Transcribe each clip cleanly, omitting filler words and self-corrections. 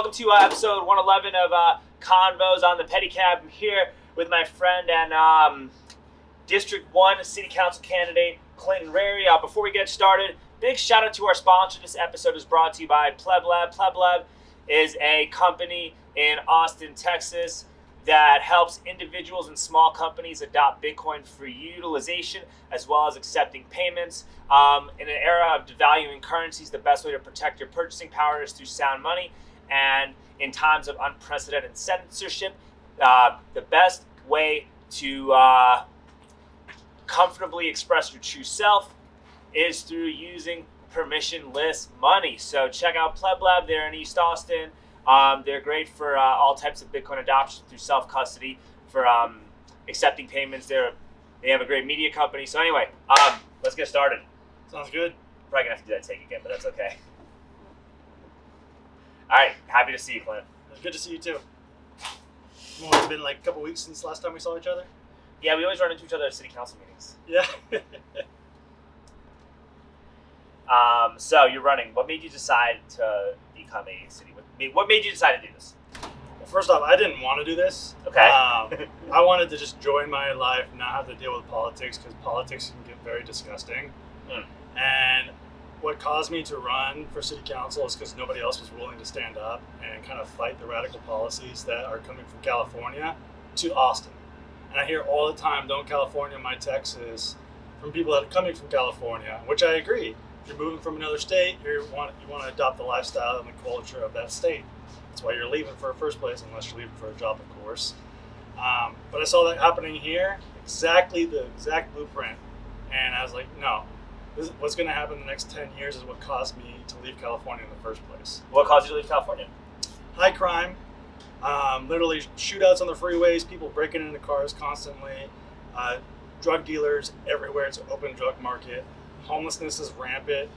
welcome to episode 111 of Convos on the Pedicab. I'm here with my friend and District 1 City Council candidate, Clinton Rarey. Before we get started, big shout out to our sponsor. This episode is brought to you by PlebLab. PlebLab is a company in Austin, Texas that helps individuals and small companies adopt Bitcoin for utilization as well as accepting payments. In an era of devaluing currencies, the best way to protect your purchasing power is through sound money. And in times of unprecedented censorship, the best way to comfortably express your true self is through using permissionless money. So check out PlebLab. They're in East Austin. They're great for all types of Bitcoin adoption through self-custody, for accepting payments. They have a great media company. So anyway, let's get started. Sounds good. Probably gonna have to do that take again, but that's okay. All right, happy to see you, Clint. Good to see you too. It's been like a couple weeks since last time we saw each other. Yeah, we always run into each other at city council meetings. Yeah. So you're running. What made you decide to become a city? What made you decide to do this? Well, first off, I didn't want to do this. Okay. I wanted to just enjoy my life, not have to deal with politics, because politics can get very disgusting. And what caused me to run for city council is because nobody else was willing to stand up and kind of fight the radical policies that are coming from California to Austin. And I hear all the time, don't California my Texas, from people that are coming from California, which I agree. If you're moving from another state, you want to adopt the lifestyle and the culture of that state. That's why you're leaving for the first place, unless you're leaving for a job, of course. But I saw that happening here, the exact blueprint. And I was like, no. What's going to happen in the next 10 years is what caused me to leave California in the first place. What caused you to leave California? High crime, literally shootouts on the freeways, people breaking into cars constantly, drug dealers everywhere. It's an open drug market. Homelessness is rampant.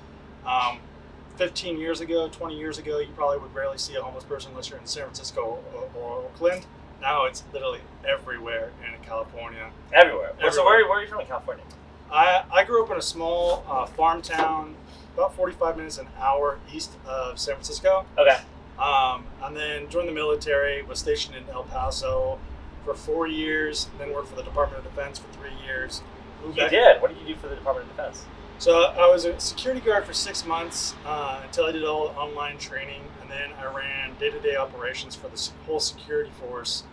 15 years ago, 20 years ago, you probably would rarely see a homeless person unless you're in San Francisco or Oakland. Now it's literally everywhere in California. Everywhere. So where are you from in California? I grew up in a small farm town, about 45 minutes, an hour east of San Francisco. Okay. And then joined the military, was stationed in El Paso for 4 years, then worked for the Department of Defense for 3 years. You did? What did you do for the Department of Defense? So I was a security guard for 6 months until I did all the online training, and then I ran day-to-day operations for the whole security force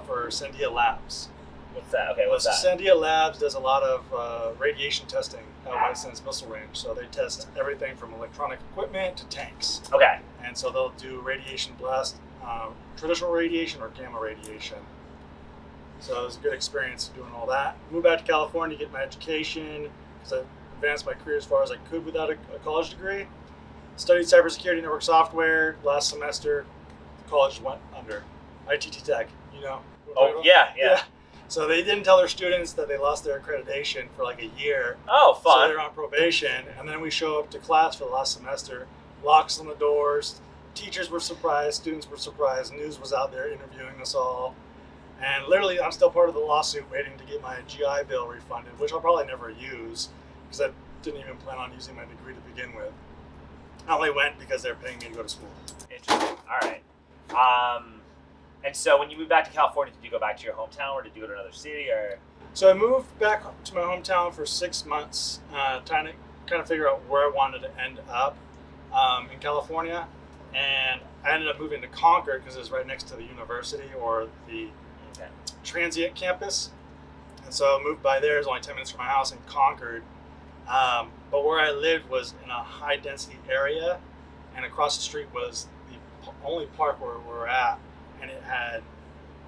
for Sandia Labs. What's that? Okay, what's that? Sandia Labs does a lot of radiation testing at White Sands Missile Range. So they test everything from electronic equipment to tanks. Okay. And so they'll do radiation blast, traditional radiation or gamma radiation. So it was a good experience doing all that. Moved back to California to get my education because I advanced my career as far as I could without a college degree. Studied cybersecurity network software. Last semester, the college went under. ITT Tech, you know. Oh, yeah. So they didn't tell their students that they lost their accreditation for like a year. Oh, fun. So they're on probation. And then we show up to class for the last semester, locks on the doors. Teachers were surprised, students were surprised, news was out there interviewing us all. And literally, I'm still part of the lawsuit waiting to get my GI Bill refunded, which I'll probably never use because I didn't even plan on using my degree to begin with. I only went because they're paying me to go to school. Interesting. All right. And so when you moved back to California, did you go back to your hometown or did you go to another city? Or? So I moved back to my hometown for 6 months, trying to kind of figure out where I wanted to end up in California. And I ended up moving to Concord because it was right next to the university or the transient campus. And so I moved by there. It was only 10 minutes from my house in Concord. But where I lived was in a high density area. And across the street was the only park where we're at. And it had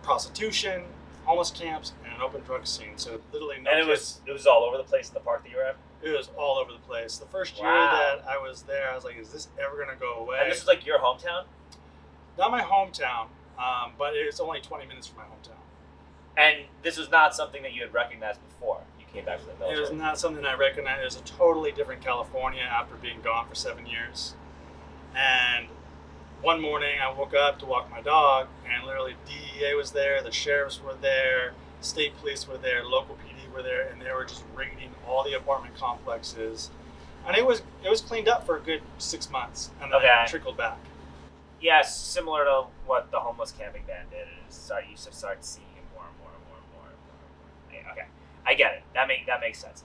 prostitution, homeless camps, and an open drug scene. So literally no kids. It was all over the place in the park that you were at? It was all over the place. The first year that I was there, I was like, is this ever going to go away? And this was like your hometown? Not my hometown, but it's only 20 minutes from my hometown. And this was not something that you had recognized before you came back from the military? It was not something I recognized. It was a totally different California after being gone for 7 years. And one morning I woke up to walk my dog and literally DEA was there, the sheriffs were there, state police were there, local PD were there, and they were just raiding all the apartment complexes. And it was cleaned up for a good 6 months and then it trickled back. Yeah, similar to what the homeless camping ban did. You start seeing it more and more and more and more and more and more. Yeah, okay, I get it. That makes sense.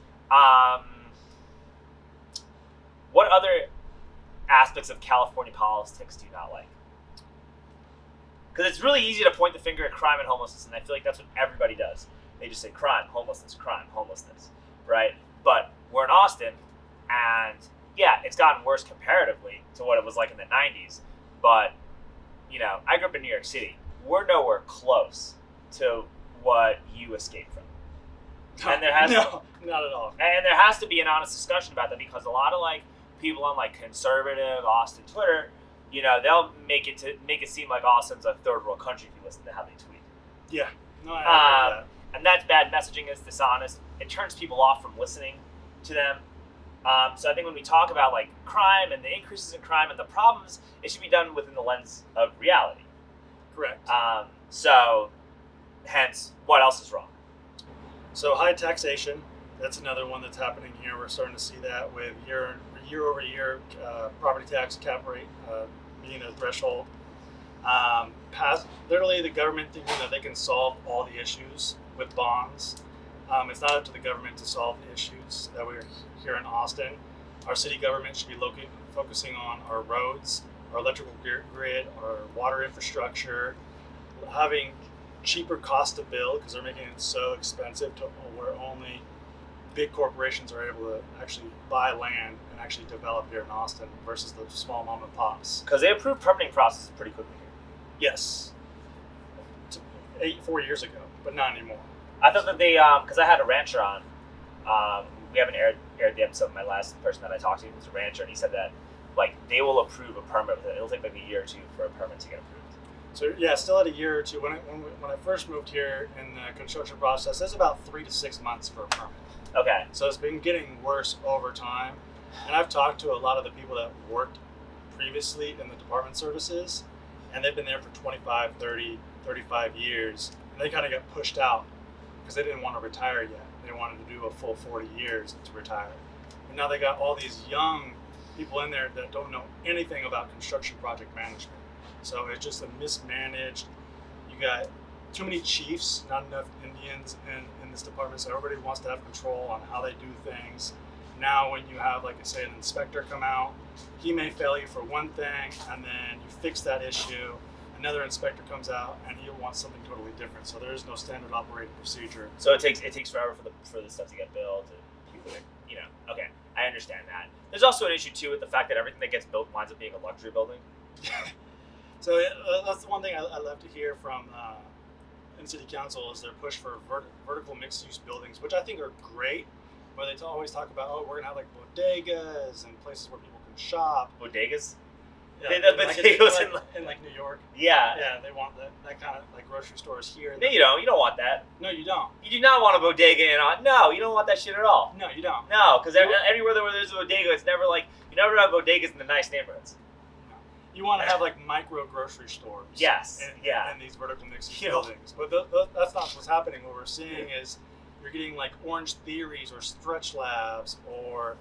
What other aspects of California politics do you not like? Because it's really easy to point the finger at crime and homelessness, and I feel like that's what everybody does. They just say crime, homelessness, right? But we're in Austin, and yeah, it's gotten worse comparatively to what it was like in the 90s. But, I grew up in New York City. We're nowhere close to what you escaped from. And there has not at all. And there has to be an honest discussion about that, because a lot of people on conservative Austin Twitter, they'll make it seem like Austin's a third world country if you listen to how they tweet. Yeah, no, I agree with that. And that's bad messaging. It's dishonest. It turns people off from listening to them. So I think when we talk about crime and the increases in crime and the problems, it should be done within the lens of reality. Correct. So, hence, what else is wrong? So high taxation, that's another one that's happening here. We're starting to see that with year over year property tax cap rate meeting their threshold. Literally the government thinking that they can solve all the issues with bonds. It's not up to the government to solve the issues that we're here in Austin. Our city government should be focusing on our roads, our electrical grid, our water infrastructure, having cheaper cost to build, because they're making it so expensive to where only big corporations are able to actually buy land and actually develop here in Austin versus the small mom and pops. Because they approved permitting processes pretty quickly here. Yes. 4 years ago, but not anymore. I thought that they, because I had a rancher on, we haven't aired the episode. My last person that I talked to was a rancher, and he said that they will approve a permit with it. It'll take a year or two for a permit to get approved. So yeah, still at a year or two. When I first moved here in the construction process, it's about 3 to 6 months for a permit. Okay. So it's been getting worse over time. And I've talked to a lot of the people that worked previously in the department services, and they've been there for 25, 30, 35 years, and they kind of got pushed out because they didn't want to retire yet. They wanted to do a full 40 years to retire. And now they got all these young people in there that don't know anything about construction project management. So it's just a mismanaged. You got too many chiefs, not enough Indians in this department, so everybody wants to have control on how they do things. Now when you have, say, an inspector come out, he may fail you for one thing, and then you fix that issue. Another inspector comes out, and he'll want something totally different. So there is no standard operating procedure. So it takes forever for the stuff to get built. And people, okay, I understand that. There's also an issue too with the fact that everything that gets built winds up being a luxury building. So that's the one thing I love to hear from in City Council is their push for vertical mixed-use buildings, which I think are great. Where they always talk about, we're gonna have bodegas and places where people can shop. Bodegas? Yeah, the bodegas in New York. Yeah. Yeah, they want that kind of grocery stores here. No, you don't. You don't want that. No, you don't. You do not want a bodega no, you don't want that shit at all. No, you don't. No, because everywhere where there's a bodega, it's never you never have bodegas in the nice neighborhoods. You want to have micro grocery stores. Yes. In these vertical mixed buildings, but that's not what's happening. What we're seeing is you're getting Orange Theories or Stretch Labs or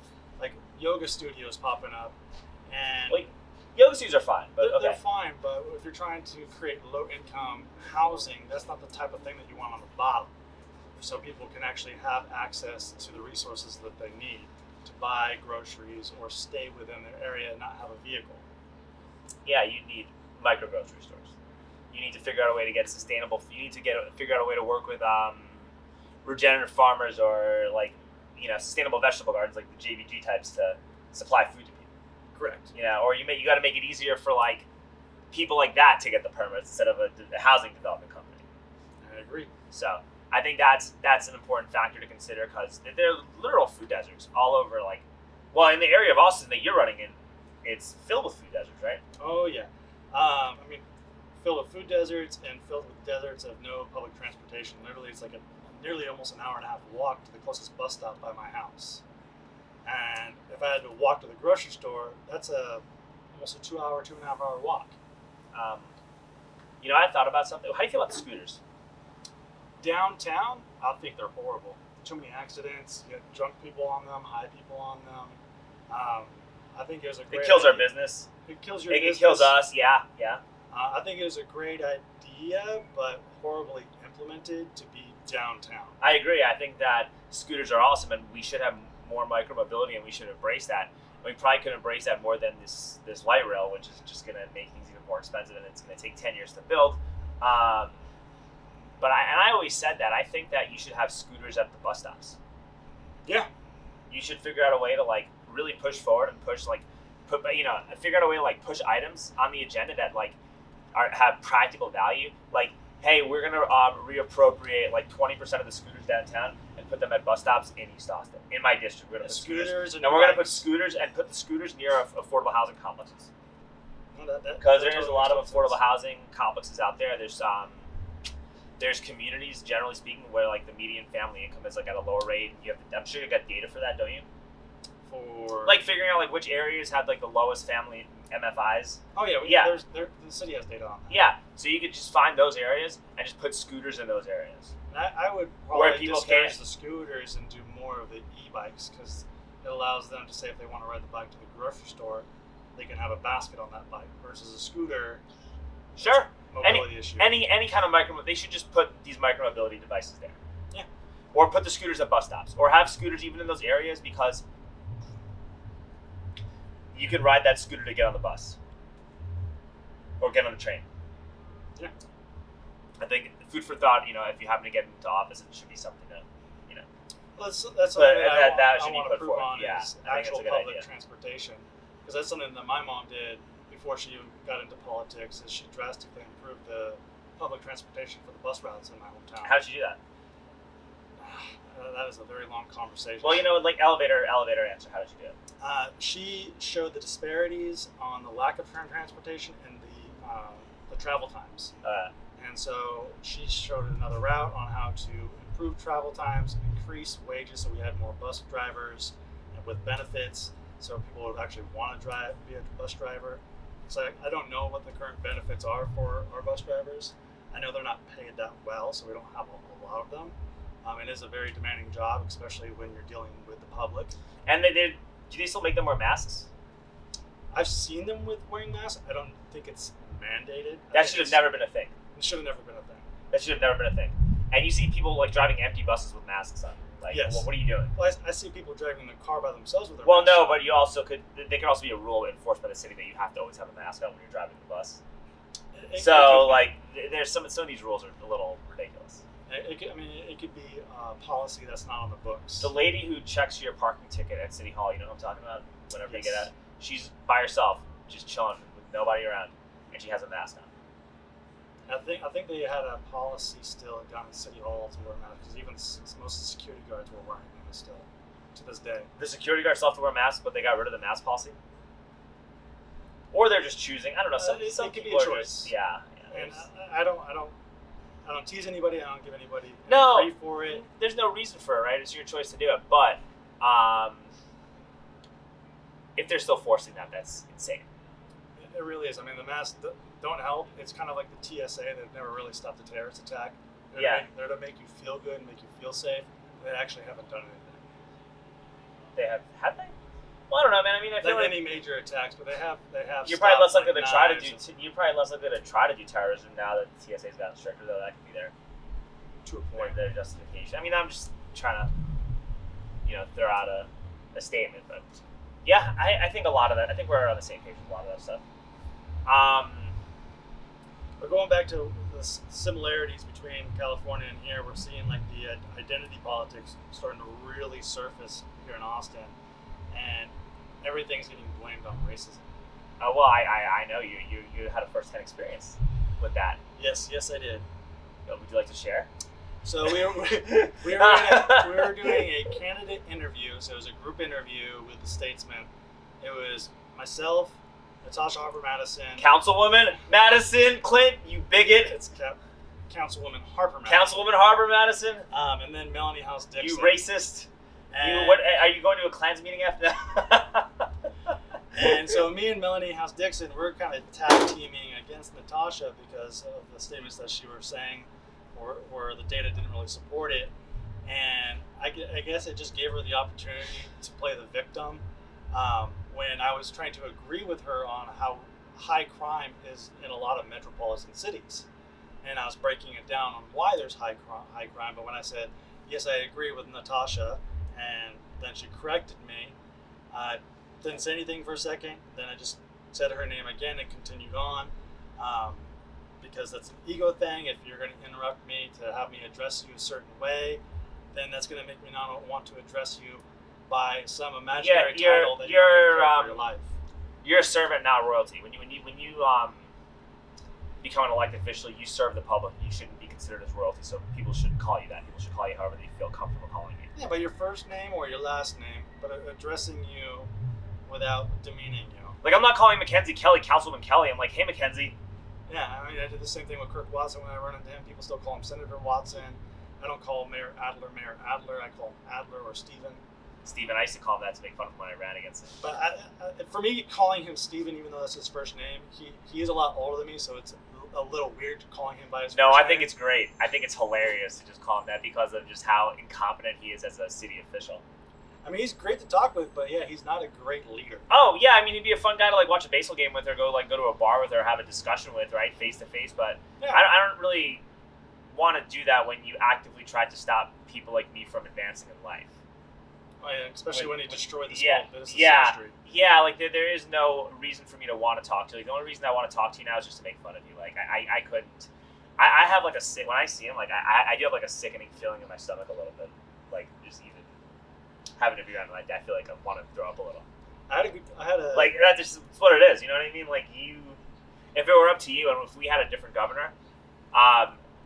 yoga studios popping up, and yoga studios are fine, but they're fine. But if you're trying to create low income housing, that's not the type of thing that you want on the bottom. So people can actually have access to the resources that they need to buy groceries or stay within their area and not have a vehicle. Yeah, you need micro grocery stores. You need to figure out a way to get sustainable. You need to figure out a way to work with regenerative farmers or sustainable vegetable gardens like the JVG types to supply food to people. Correct. Or you got to make it easier for people like that to get the permits instead of a housing development company. I agree. So I think that's an important factor to consider because they're literal food deserts all over. In the area of Austin that you're running in, it's filled with food deserts, right? Oh yeah. Filled with food deserts and filled with deserts of no public transportation. Literally, it's nearly almost an hour and a half walk to the closest bus stop by my house. And if I had to walk to the grocery store, that's almost a 2.5 hour walk. I thought about something. How do you feel about the scooters? Downtown, I think they're horrible. Too many accidents. You get drunk people on them, high people on them. I think it was a great It kills our idea. business. It kills your It business. kills us. Yeah. I think it was a great idea, but horribly implemented to be downtown. I agree. I think that scooters are awesome, and we should have more micromobility, and we should embrace that. We probably could embrace that more than this light rail, which is just going to make things even more expensive, and it's going to take 10 years to build. But I always said that I think that you should have scooters at the bus stops. Yeah. You should figure out a way to like really push forward and push figure out a way to like push items on the agenda that like have practical value. Like, hey, we're gonna reappropriate like 20% of the scooters downtown and put them at bus stops in East Austin, in my district. We're gonna put scooters, and we're gonna put scooters and put the scooters near affordable housing complexes. Because there's a lot of affordable housing complexes out there. There's communities, generally speaking, where like the median family income is like at a lower rate. I'm sure you got data for that, don't you? For like figuring out like which areas have like the lowest family MFIs. Oh yeah, the city has data on that. Yeah, so you could just find those areas and just put scooters in those areas. And I would probably discourage the scooters and do more of the e-bikes because it allows them to say if they want to ride the bike to the grocery store, they can have a basket on that bike versus a scooter. Sure. Mobility issue. Any kind of they should just put these micromobility devices there. Yeah. Or put the scooters at bus stops, or have scooters even in those areas because you can ride that scooter to get on the bus or get on the train. Yeah. I think food for thought. If you happen to get into office, it should be something to, Well, that's something that should I be want put to prove forward. on Yeah, is I think actual that's a good public idea. transportation because that's something that my mom did before she even got into politics. Is she drastically improved the public transportation for the bus routes in my hometown. How did you do that? That is a very long conversation. Well, like elevator answer. How did you do it? She showed the disparities on the lack of transportation and the travel times. And so she showed another route on how to improve travel times, increase wages so we had more bus drivers and with benefits so people would actually want to be a bus driver. So I don't know what the current benefits are for our bus drivers. I know they're not paid that well, so we don't have a lot of them. It is a very demanding job, especially when you're dealing with the public. And do they still make them wear masks? I've seen them with wearing masks. I don't think it's mandated. That should have never been a thing. It should have never been a thing. That should have never been a thing. And you see people like driving empty buses with masks on. Like, yes. What are you doing? Well, I see people driving their car by themselves with their masks. Well, no, but you also could. There could also be a rule enforced by the city that you have to always have a mask on when you're driving the bus. There's some of these rules are a little ridiculous. It could be a policy that's not on the books. The lady who checks your parking ticket at City Hall, you know what I'm talking about? Whenever yes. you get out, she's by herself, just chilling with nobody around, and she has a mask on. I think they had a policy still down at City Hall to wear masks because even most of the security guards were wearing them still to this day. The security guards still have to wear masks, but they got rid of the mask policy? Or they're just choosing. I don't know. Some it could be people a are choice. Just, yeah. And I don't tease anybody. I don't give anybody grief for it. There's no reason for it, right? It's your choice to do it. But if they're still forcing that, that's insane. It really is. I mean, the masks don't help. It's kind of like the TSA. They've never really stopped a terrorist attack. They're to make you feel good and make you feel safe. They actually haven't done anything. They have they? Well, I don't know, man. I mean, I feel like any major attacks, but they have. You're probably less likely to try to do. You're probably less likely to try to do terrorism now that the TSA's gotten stricter, though. That could be their their justification. I mean, I'm just trying to, throw out a statement, but yeah, I think a lot of that. I think we're on the same page with a lot of that stuff. But going back to the similarities between California and here, we're seeing like the identity politics starting to really surface here in Austin, and everything's getting blamed on racism. Oh well, I know you had a first-hand experience with that. Yes, I did. Would you like to share? So we were doing a candidate interview. So it was a group interview with the statesman. It was myself, Natasha Harper Madison, Councilwoman Madison Clint, you bigot. It's Councilwoman Harper Madison. Councilwoman Harper Madison. And then Melanie House Dixon. You racist. What are you going to a Klans meeting after that? And so me and Melanie House Dixon, we're kind of tag teaming against Natasha because of the statements that she was saying, or the data didn't really support it. And I guess it just gave her the opportunity to play the victim, when I was trying to agree with her on how high crime is in a lot of metropolitan cities. And I was breaking it down on why there's high crime. But when I said, yes, I agree with Natasha, and then she corrected me, I didn't say anything for a second. Then I just said her name again and continued on. Because that's an ego thing. If you're going to interrupt me to have me address you a certain way, then that's going to make me not want to address you by some imaginary title that you're for your life. You're a servant, not royalty. When you become an elected official, you serve the public. You shouldn't be considered as royalty, so people shouldn't call you that. People should call you however they feel comfortable calling you. Yeah, by your first name or your last name, but addressing you without demeaning you. Like, I'm not calling Mackenzie Kelly Councilman Kelly. I'm like, hey, Mackenzie. Yeah, I mean, I did the same thing with Kirk Watson when I run into him. People still call him Senator Watson. I don't call Mayor Adler. I call him Adler or Stephen. Stephen, I used to call him that to make fun of him when I ran against him. But for me, calling him Stephen, even though that's his first name, he is a lot older than me, so it's a little weird calling him by his first name. No, I think it's great. I think it's hilarious to just call him that because of just how incompetent he is as a city official. I mean, he's great to talk with, but yeah, he's not a great leader. Oh yeah, I mean, he'd be a fun guy to like watch a baseball game with, or go to a bar with, or have a discussion with, right, face to face. But yeah. I don't really want to do that when you actively try to stop people like me from advancing in life. Oh, yeah, especially when he destroyed the small business industry. Yeah, like there is no reason for me to want to talk to you. Like, the only reason I want to talk to you now is just to make fun of you. Like I couldn't. I have like when I see him, like I do have like a sickening feeling in my stomach a little bit, like just even having to be around. Like I feel like I want to throw up a little. I had a like that's just what it is. You know what I mean? Like if it were up to you, and if we had a different governor,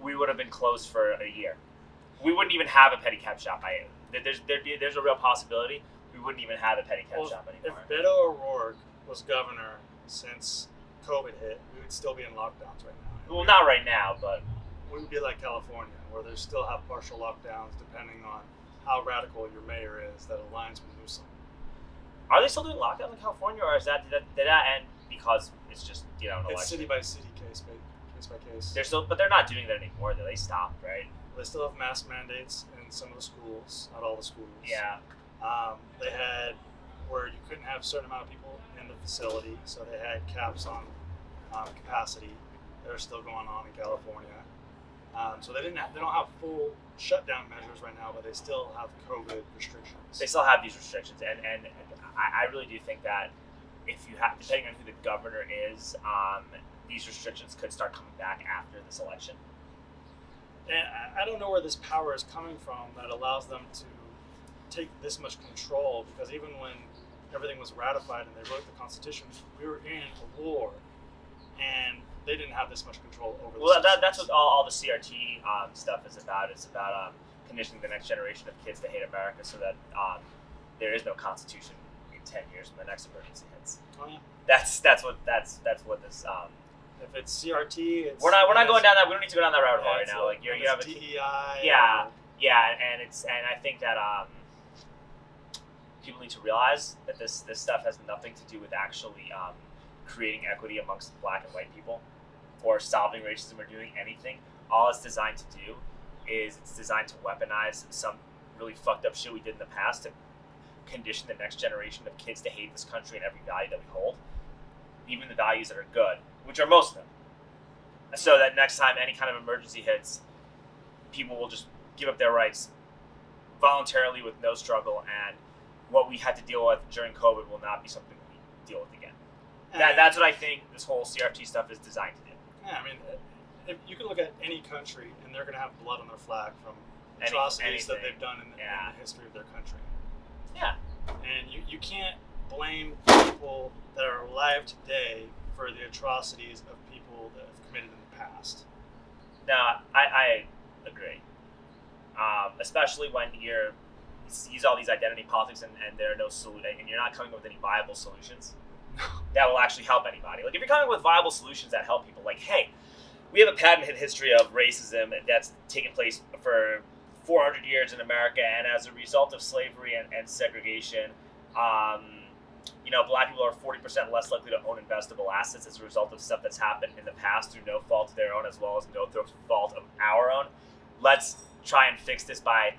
we would have been closed for a year. We wouldn't even have a pedicab shop. There's a real possibility we wouldn't even have a pedicab shop anymore. If Beto O'Rourke was governor since COVID hit, we would still be in lockdowns right now. Well, not right now, but we would be like California, where they still have partial lockdowns depending on how radical your mayor is that aligns with Newsom. Are they still doing lockdowns in California, or did that end because it's just an election? It's city by city, case by case. But they're not doing that anymore. They stopped, right? They still have mask mandates in some of the schools, not all the schools. Yeah. They had where you couldn't have a certain amount of people in the facility, so they had caps on capacity. They're still going on in California. So they don't have full shutdown measures right now, but they still have COVID restrictions. They still have these restrictions, and I really do think that if you have, depending on who the governor is, these restrictions could start coming back after this election. And I don't know where this power is coming from that allows them to take this much control, because even when everything was ratified and they wrote the Constitution, we were in a war, and they didn't have this much control over the system. That's what all the CRT stuff is about. It's about conditioning the next generation of kids to hate America so that there is no Constitution in 10 years when the next emergency hits. Oh, yeah. That's what this. If it's CRT, we're not going down that. We don't need to go down that rabbit hole right now. Like you have a DEI. Yeah, and I think that people need to realize that this stuff has nothing to do with actually creating equity amongst black and white people, or solving racism, or doing anything. All it's designed to do is it's designed to weaponize some really fucked up shit we did in the past to condition the next generation of kids to hate this country and every value that we hold, even the values that are good, which are most of them. So that next time any kind of emergency hits, people will just give up their rights voluntarily with no struggle, and what we had to deal with during COVID will not be something we deal with again. That's what I think this whole CRT stuff is designed to do. Yeah, I mean, if you can look at any country and they're going to have blood on their flag from atrocities that they've done in the history of their country. Yeah. And you can't blame people that are alive today for the atrocities of people that have committed in the past. No, I agree. Especially when you use all these identity politics and there are no and you're not coming up with any viable solutions that will actually help anybody. Like if you're coming up with viable solutions that help people, like, hey, we have a patented history of racism that's taken place for 400 years in America, and as a result of slavery and segregation, black people are 40% less likely to own investable assets as a result of stuff that's happened in the past through no fault of their own as well as no fault of our own. Let's try and fix this by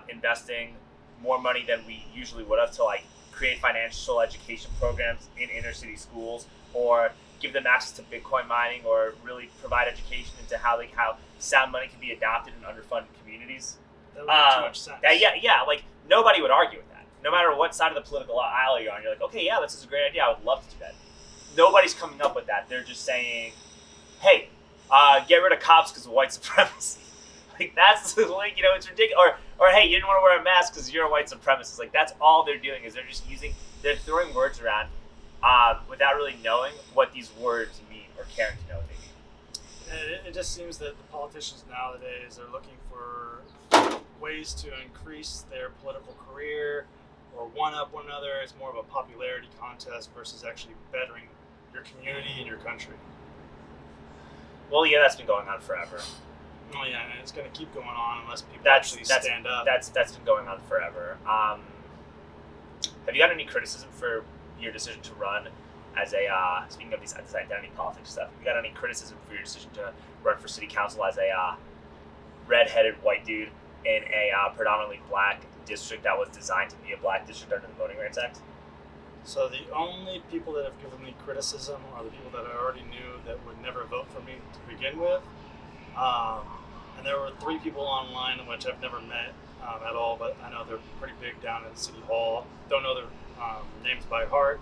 investing more money than we usually would have to like create financial education programs in inner city schools, or give them access to Bitcoin mining, or really provide education into how sound money can be adopted in underfunded communities. That would make too much sense. Like nobody would argue with that. No matter what side of the political aisle you're on, you're like, okay, yeah, this is a great idea. I would love to do that. Nobody's coming up with that. They're just saying, hey, get rid of cops because of white supremacy. Like, that's like, it's ridiculous. Or hey, you didn't want to wear a mask because you're a white supremacist. Like, that's all they're doing, is they're throwing words around without really knowing what these words mean or caring to know what they mean. And it just seems that the politicians nowadays are looking for ways to increase their political career or one-up one another. It's more of a popularity contest versus actually bettering your community and your country. Well, yeah, that's been going on forever. Oh yeah, and it's going to keep going on unless people actually stand up. That's been going on forever. Have you got any criticism for your decision to run as a, speaking of this identity politics stuff, have you got any criticism for your decision to run for city council as a red-headed white dude in a predominantly black district that was designed to be a black district under the Voting Rights Act? So the only people that have given me criticism are the people that I already knew that would never vote for me to begin with. And there were 3 people online which I've never met at all, but I know they're pretty big down at City Hall. Don't know their names by heart.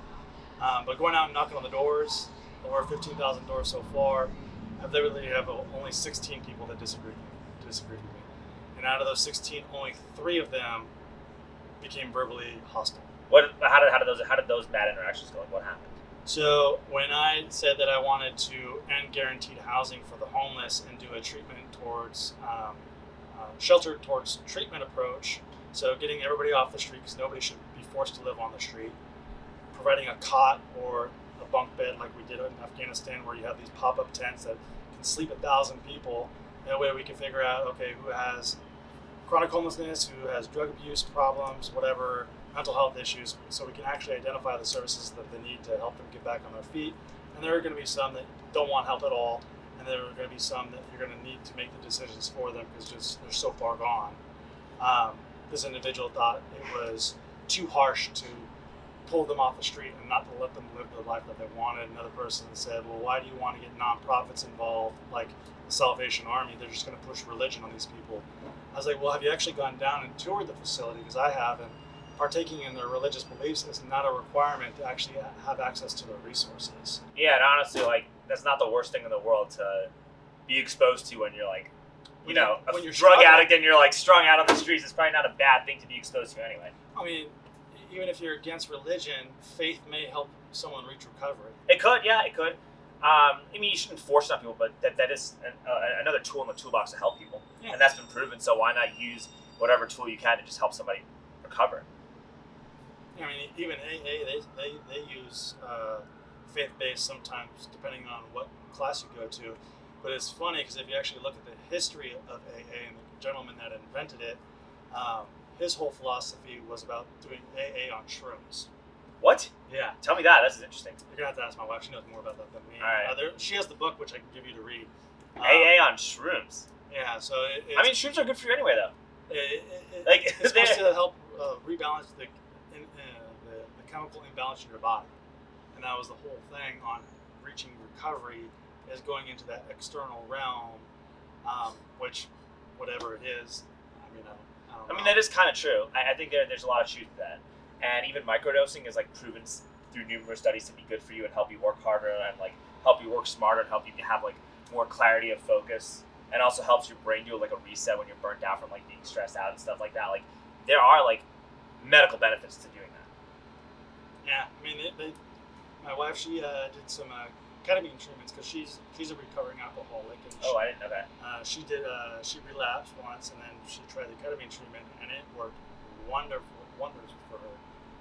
But going out and knocking on the doors, over 15,000 doors so far, I literally have only 16 people that disagreed with me. And out of those 16, only 3 of them became verbally hostile. How did those bad interactions go? What happened? So when I said that I wanted to end guaranteed housing for the homeless and do a treatment towards sheltered towards treatment approach, so getting everybody off the street because nobody should be forced to live on the street, providing a cot or a bunk bed like we did in Afghanistan, where you have these pop-up tents that can sleep 1,000 people. That way we can figure out, okay, who has chronic homelessness, who has drug abuse problems, whatever, mental health issues, so we can actually identify the services that they need to help them get back on their feet. And there are going to be some that don't want help at all, and there are going to be some that you're going to need to make the decisions for them because they're so far gone. This individual thought it was too harsh to pull them off the street and not to let them live the life that they wanted. Another person said, well, why do you want to get nonprofits involved like the Salvation Army? They're just going to push religion on these people. I was like, well, have you actually gone down and toured the facility? Because I haven't. Partaking in their religious beliefs is not a requirement to actually have access to their resources. Yeah, and honestly, like, that's not the worst thing in the world to be exposed to when you're like, when you're a drug addict and you're like strung out on the streets. It's probably not a bad thing to be exposed to anyway. I mean, even if you're against religion, faith may help someone reach recovery. It could, yeah, it could. I mean, you shouldn't force it on people, but that is another tool in the toolbox to help people. Yeah. And that's been proven, so why not use whatever tool you can to just help somebody recover? I mean, even AA, they use faith-based sometimes, depending on what class you go to. But it's funny because if you actually look at the history of AA and the gentleman that invented it, his whole philosophy was about doing AA on shrooms. What? Yeah. Tell me that. That's interesting. You're going to have to ask my wife. She knows more about that than me. All right. She has the book, which I can give you to read. AA on shrooms. Yeah. So I mean, shrooms are good for you anyway, though. It's supposed to help rebalance the chemical imbalance in your body. And that was the whole thing on reaching recovery, is going into that external realm, which, whatever it is, I mean, I don't know. That is kind of true. I think there's a lot of truth to that. And even microdosing is like proven through numerous studies to be good for you and help you work harder and like help you work smarter and help you have like more clarity of focus, and also helps your brain do like a reset when you're burnt out from like being stressed out and stuff like that. Like, there are like medical benefits to doing that. Yeah, I mean, my wife, she did some ketamine treatments because she's a recovering alcoholic. And I didn't know that. She relapsed once, and then she tried the ketamine treatment, and it worked wonders for her.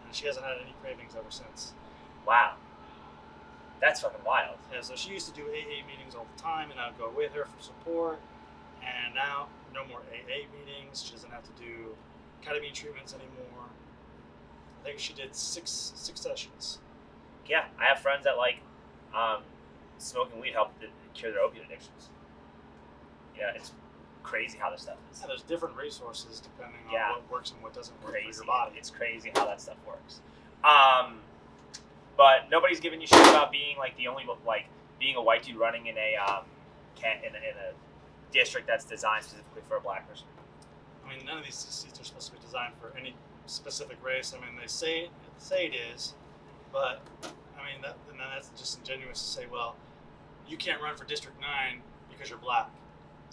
And she hasn't had any cravings ever since. Wow. That's fucking wild. Yeah, so she used to do AA meetings all the time, and I'd go with her for support. And now, no more AA meetings. She doesn't have to do ketamine treatments anymore. I think she did six sessions. Yeah, I have friends that like smoking weed helped cure their opiate addictions. Yeah, it's crazy how this stuff is. Yeah, there's different resources depending on what works and what doesn't work for your body. It's crazy how that stuff works. But nobody's giving you shit about being like the only being a white dude running in a in a district that's designed specifically for a black person. I mean, none of these seats are supposed to be designed for any specific race. I mean, they say it is, but I mean that's just disingenuous to say, well, you can't run for District 9 because you're black.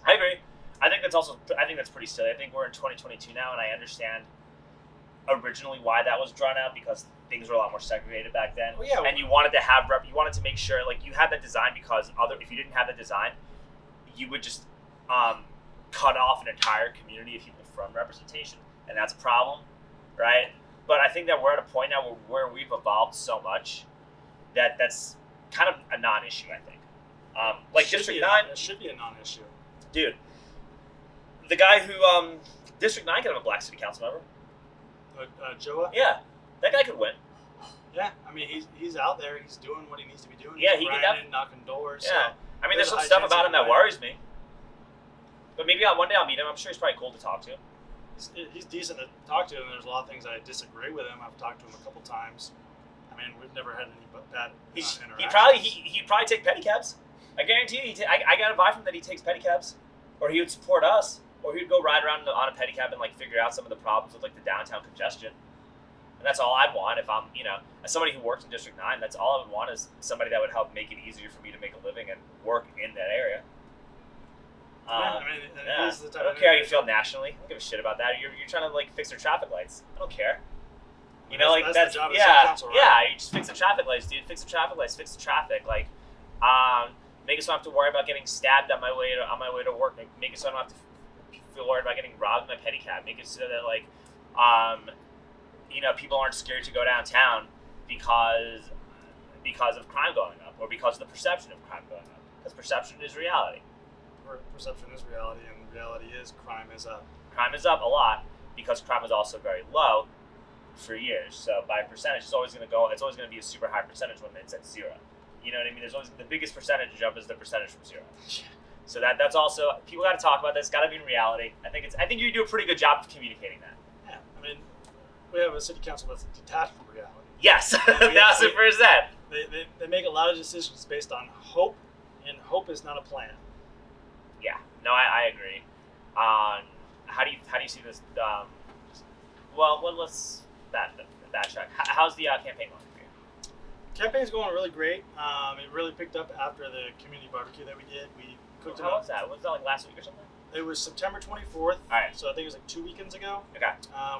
I agree. I think that's pretty silly. I think we're in 2022 now, and I understand originally why that was drawn out because things were a lot more segregated back then. Oh, yeah. And you wanted to have you wanted to make sure like you had that design because if you didn't have that design, you would just cut off an entire community of people from representation, and that's a problem, right? But I think that we're at a point now where we've evolved so much that that's kind of a non-issue. I think, District 9 it should be a non-issue, dude. The guy who District 9 could have a black city council member. Joa? Yeah, that guy could win. Yeah, I mean he's out there. He's doing what he needs to be doing. Yeah, he's he grinding, knocking doors. Yeah, So I mean, there's some stuff about him that worries me. But maybe one day I'll meet him. I'm sure he's probably cool to talk to. He's decent to talk to, and there's a lot of things I disagree with him. I've talked to him a couple times. I mean, we've never had any bad interactions. He'd probably take pedicabs. I guarantee you. I got a vibe from that he takes pedicabs, or he would support us, or he would go ride around on a pedicab and figure out some of the problems with the downtown congestion. And that's all I'd want if I'm, as somebody who works in District 9, that's all I would want is somebody that would help make it easier for me to make a living and work in that area. I mean, I don't care how you feel nationally. I don't give a shit about that. You're trying to fix their traffic lights. I don't care. That's the job of city council, right? Yeah. You just fix the traffic lights, dude. Fix the traffic lights. Fix the traffic. Make it so I don't have to worry about getting stabbed on my way to work. Make it so I don't have to feel worried about getting robbed in my pedicab. Make it so that people aren't scared to go downtown because of crime going up or because of the perception of crime going up. Because perception is reality. Perception is reality, and reality is crime is up. Crime is up a lot because crime was also very low for years. So by percentage, it's always going to be a super high percentage when it's at zero. You know what I mean? There's always the biggest percentage jump is the percentage from zero. So that's also people got to talk about this. Got to be in reality. I think you do a pretty good job of communicating that. Yeah, I mean, we have a city council that's detached from reality. Yes, 1,000%. They make a lot of decisions based on hope, and hope is not a plan. Yeah, no, I agree. How do you see this? Let's backtrack. How's the campaign going for you? Campaign's going really great. It really picked up after the community barbecue that we did. We cooked How was that? Was that last week or something? It was September 24th. All right. So I think it was 2 weekends ago. Okay.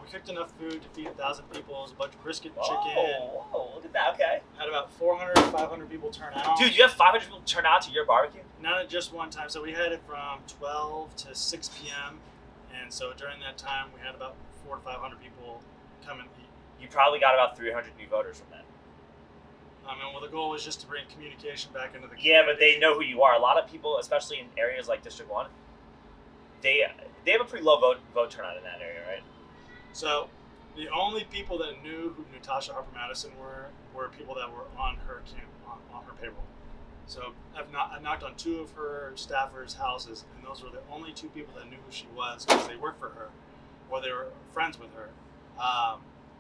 We cooked enough food to feed 1,000 people. It was a bunch of brisket and chicken. Whoa, look at that. Okay. Had about 400 to 500 people turn out. Dude, you have 500 people turn out to your barbecue? Not at just one time. So we had it from 12 to 6 p.m. And so during that time, we had about 400 to 500 people come and eat. You probably got about 300 new voters from that. The goal was just to bring communication back into the community. Yeah, but they know who you are. A lot of people, especially in areas like District 1, they have a pretty low vote turnout in that area, right? So the only people that knew who Natasha Harper Madison were people that were on her on her payroll. So I knocked on 2 of her staffers' houses, and those were the only 2 people that knew who she was because they worked for her or they were friends with her.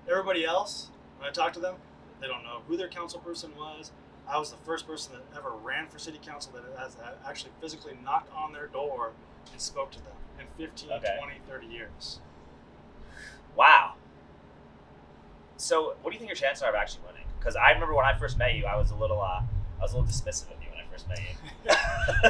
Everybody else, when I talked to them, they don't know who their council person was. I was the first person that ever ran for city council that has actually physically knocked on their door and spoke to them in 15, 20, 30 years. Wow. So what do you think your chances are of actually winning? Because I remember when I first met you, I was a little dismissive of you when I first met you.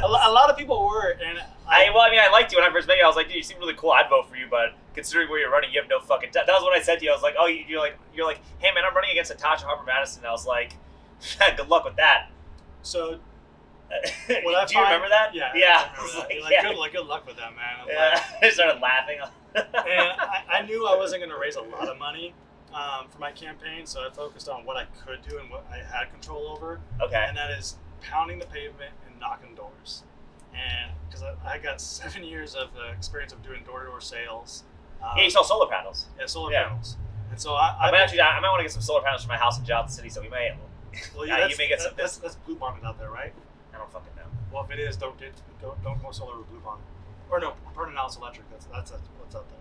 a lot of people were, and I liked you when I first met you. I was like, dude, you seem really cool. I'd vote for you, but considering where you're running, you have no fucking. That was what I said to you. I was like, oh, you're like, hey man, I'm running against Natasha Harper Madison. I was like, good luck with that. So. Do you remember that? Yeah. Good luck with that, man. I started laughing. And I knew I wasn't going to raise a lot of money for my campaign, so I focused on what I could do and what I had control over. Okay. And that is pounding the pavement and knocking doors. And because I got 7 years of experience of doing door-to-door sales. You sell solar panels. Yeah, solar panels. And so I might want to get some solar panels for my house in Johnson City, so we may. Well, you may get some. That's blue bonded out there, right? I don't fucking know. Well, if it is, don't go solar with blue bonded. Or no, Vernon House Electric. That's what's out there.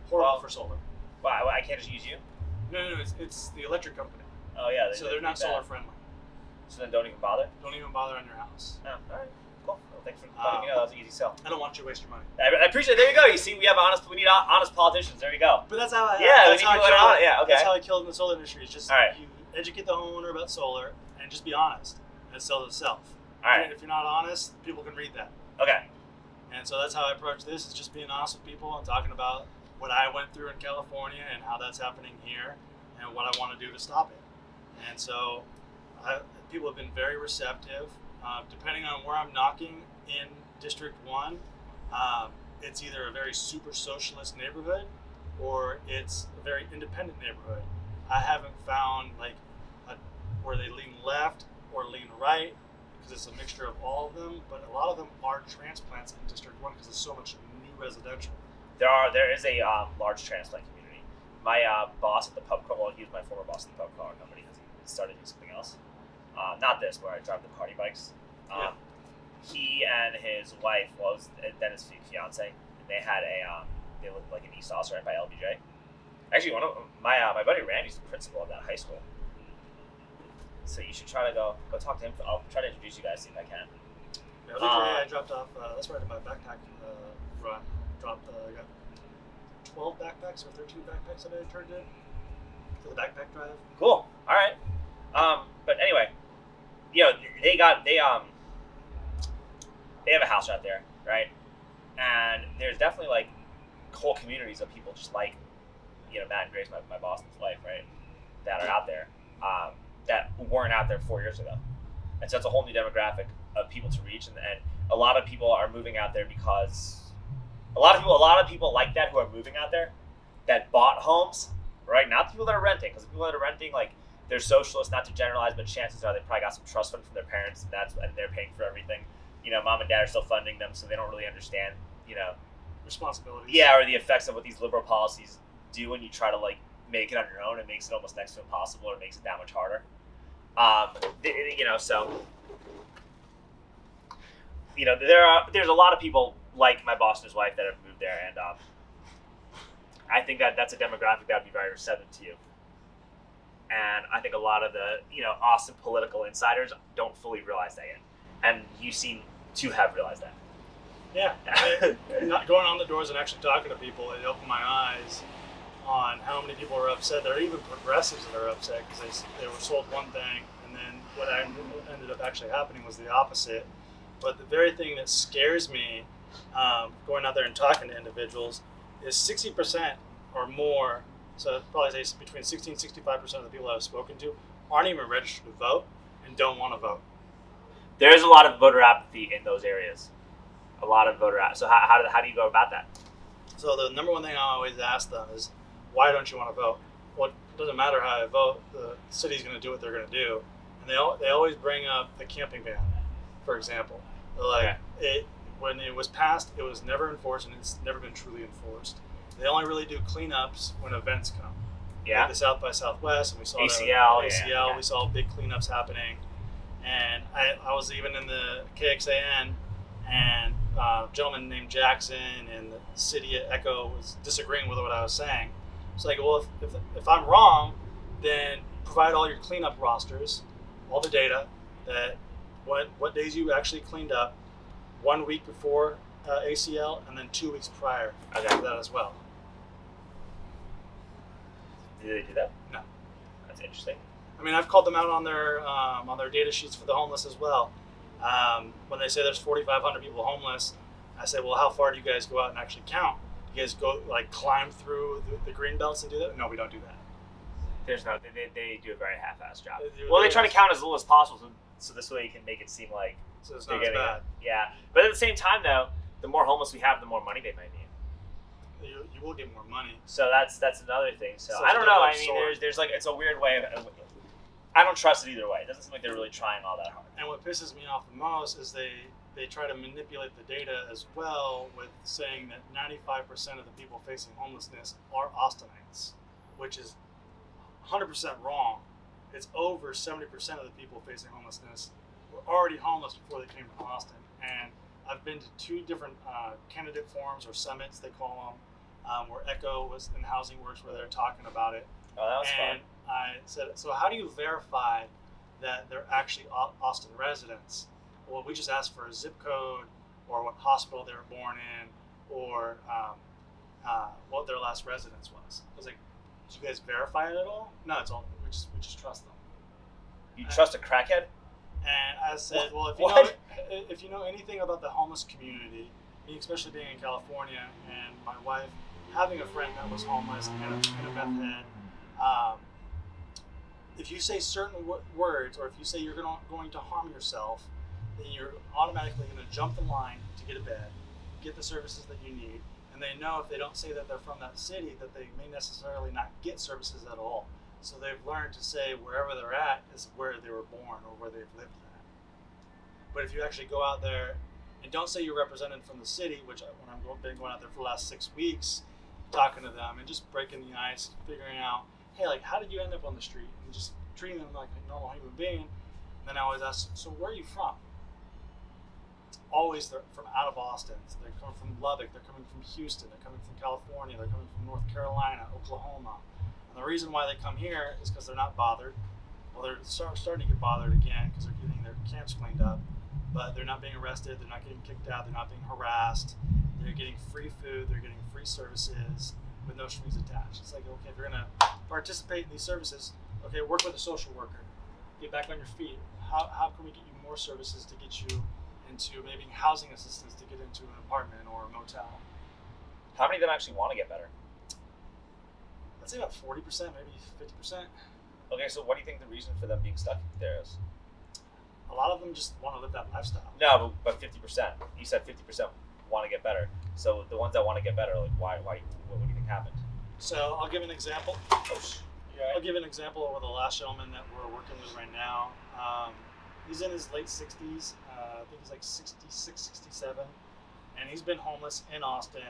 Horrible for solar. Why? I can't just use you? No. It's the electric company. Oh yeah. So they're not solar friendly. So then don't even bother? Don't even bother on your house. Oh, alright. Cool. Well, thanks for letting me know. That was an easy sell. I don't want you to waste your money. I appreciate it. There you go. You see, we need honest politicians. There you go. But that's how I That's how I killed in the solar industry. It's just you educate the homeowner about solar and just be honest and sell it itself. Alright. If you're not honest, people can read that. Okay. And so that's how I approach this, is just being honest with people and talking about what I went through in California and how that's happening here and what I want to do to stop it. And so people have been very receptive. Depending on where I'm knocking in District 1, it's either a very super socialist neighborhood or it's a very independent neighborhood. I haven't found where they lean left or lean right, because it's a mixture of all of them, but a lot of them are transplants in District 1 because there's so much new residential. There is a large transplant community. My boss at the pub crawl, he was my former boss at the pub crawl company because he started doing something else. Not this, where I drive the party bikes. He and his wife, Dennis' fiance, and they had they lived like in East Austin right by LBJ. Actually, one of my buddy Randy's the principal of that high school. So you should try to go talk to him. I'll try to introduce you guys, see if I can. Yeah, I dropped off. That's where I did my backpack run. I got 12 backpacks or 13 backpacks that I turned in for the backpack drive. Cool. All right. But anyway, they have a house out there, right? And there's definitely like whole communities of people just like, Matt and Grace, my boss and his wife, right, that are out there, that weren't out there 4 years ago. And so it's a whole new demographic of people to reach, and a lot of people are moving out there because a lot of people like that who are moving out there that bought homes, right? Not the people that are renting, because the people that are renting, like, they're socialists, not to generalize, but chances are they probably got some trust fund from their parents, and they're paying for everything. Mom and dad are still funding them, so they don't really understand, responsibilities. Yeah, or the effects of what these liberal policies do when you try to like make it on your own. It makes it almost next to impossible, or makes it that much harder. There's a lot of people like my boss and his wife that have moved there, and I think that's a demographic that would be very receptive to you. And I think a lot of the Austin political insiders don't fully realize that yet, and you seem to have realized that. Yeah, not going on the doors and actually talking to people, it opened my eyes on how many people are upset. There are even progressives that are upset because they were sold one thing, and then what ended up actually happening was the opposite. But the very thing that scares me going out there and talking to individuals is 60% or more, so I'd probably say between 60 and 65% of the people I've spoken to aren't even registered to vote and don't want to vote. There is a lot of voter apathy in those areas. A lot of voter apathy. So how do you go about that? So the number one thing I always ask them is, why don't you want to vote? Well, it doesn't matter how I vote. The city's going to do what they're going to do. And they always bring up the camping ban, for example. When it was passed, it was never enforced, and it's never been truly enforced. They only really do cleanups when events come. Yeah. Like the South by Southwest, and we saw ACL. ACL. We saw big cleanups happening. And I was even in the KXAN, and a gentleman named Jackson in the city at Echo was disagreeing with what I was saying. It's like, well, if I'm wrong, then provide all your cleanup rosters, all the data, that what days you actually cleaned up, 1 week before ACL, and then 2 weeks prior to that as well. Did they do that? No. That's interesting. I mean, I've called them out on their data sheets for the homeless as well. When they say there's 4,500 people homeless, I say, well, how far do you guys go out and actually count? Do you guys go climb through the green belts and do that? No, we don't do that. There's no. They do a very half-assed job. They try to count as little as possible, so this way you can make it seem like so it's not as bad. Yeah, but at the same time, though, the more homeless we have, the more money they might need. You will get more money. So that's another thing. So I don't know. I mean, there's it's a weird way of. I don't trust it either way. It doesn't seem like they're really trying all that hard. And what pisses me off the most is they try to manipulate the data as well with saying that 95% of the people facing homelessness are Austinites, which is 100% wrong. It's over 70% of the people facing homelessness were already homeless before they came to Austin. And I've been to 2 different candidate forums or summits, they call them, where Echo was in Housing Works, where they're talking about it. Oh, that was and fun. I said, so how do you verify that they're actually Austin residents? Well, we just asked for a zip code or what hospital they were born in or what their last residence was. I was like, did you guys verify it at all? No, it's all we just trust them. You trust a crackhead? And I said, well, if you know anything about the homeless community, me especially being in California, and my wife having a friend that was homeless and a meth head, if you say certain words, or if you say you're going to harm yourself, then you're automatically going to jump the line to get a bed, get the services that you need, and they know if they don't say that they're from that city, that they may necessarily not get services at all. So they've learned to say wherever they're at is where they were born or where they've lived at. But if you actually go out there and don't say you're represented from the city, which when I've been going out there for the last 6 weeks, talking to them and just breaking the ice, figuring out, hey, like, how did you end up on the street? And just treating them like a normal human being. And then I always ask, so where are you from? Always they're from out of Austin. So they're coming from Lubbock, they're coming from Houston, they're coming from California, they're coming from North Carolina, Oklahoma. And the reason why they come here is because they're not bothered. Well, they're starting to get bothered again because they're getting their camps cleaned up. But they're not being arrested, they're not getting kicked out, they're not being harassed. They're getting free food, they're getting free services with no strings attached. It's like, okay, if you're going to participate in these services, okay, work with a social worker. Get back on your feet. How can we get you more services to get you into maybe housing assistance to get into an apartment or a motel? How many of them actually want to get better? I'd say about 40%, maybe 50%. Okay, so what do you think the reason for them being stuck there is? A lot of them just want to live that lifestyle. No, but 50%. You said 50% want to get better. So the ones that want to get better, like why? What do you think happened? So I'll give an example. I'll give an example of the last gentleman that we're working with right now. He's in his late 60s. I think he's like 66, 67. And he's been homeless in Austin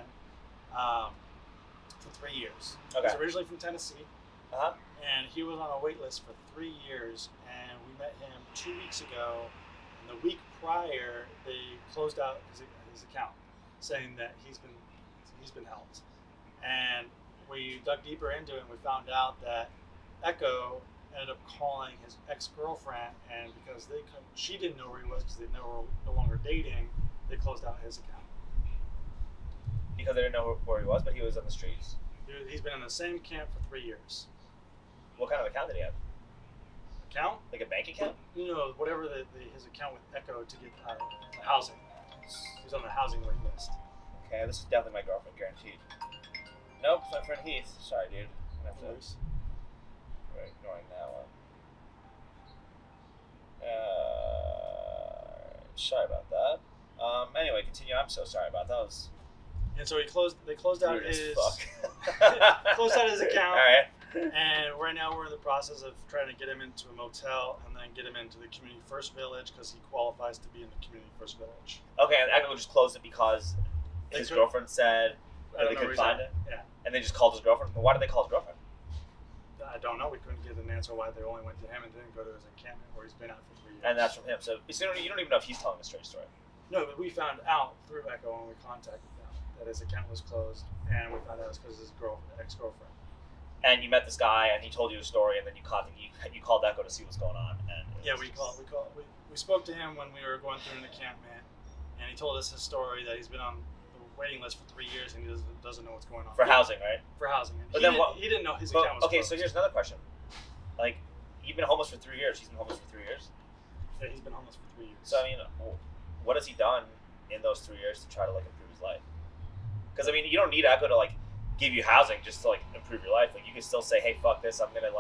for 3 years. Okay. He's originally from Tennessee. Uh-huh. And he was on a wait list for 3 years. And we met him 2 weeks ago. And the week prior, they closed out his account, saying that he's been helped. And we dug deeper into it and we found out that Echo ended up calling his ex-girlfriend, and because she didn't know where he was because they were no longer dating, they closed out his account. Because they didn't know where he was, but he was on the streets. He's been in the same camp for 3 years. What kind of account did he have? Account? Like a bank account? You know, whatever his account with Echo to get housing. He's on the housing wait list. Okay, this is definitely my girlfriend, guaranteed. Nope, it's my friend Heath. Sorry, dude. I'm gonna have to. We're ignoring that one. Sorry about that. Anyway, continue. I'm so sorry about that. And so they closed out Rude as his fuck. closed out his account. All right. And right now we're in the process of trying to get him into a motel and then get him into the Community First Village because he qualifies to be in the Community First Village. Okay, and Echo just closed it because his girlfriend said that they couldn't find it? Yeah. And they just called his girlfriend? But why did they call his girlfriend? I don't know. We couldn't get an answer why they only went to him and didn't go to his encampment where he's been at for 3 years. And that's from him. So you don't even know if he's telling a straight story. No, but we found out through Echo when we contacted them that his account was closed, and we found out it was because his ex-girlfriend. And you met this guy, and he told you a story, and then you called Echo to see what's going on. And we spoke to him when we were going through an encampment, and he told us his story that he's been on the waiting list for 3 years and he doesn't know what's going on. For housing, right? For housing. But he didn't know his account was okay, closed. so here's another question. Like, you've been homeless for 3 years. He's been homeless for 3 years. Yeah, he's been homeless for 3 years. So I mean, what has he done in those 3 years to try to improve his life? Because I mean, you don't need Echo to give you housing just to improve your life. You can still say, hey, fuck this. I'm gonna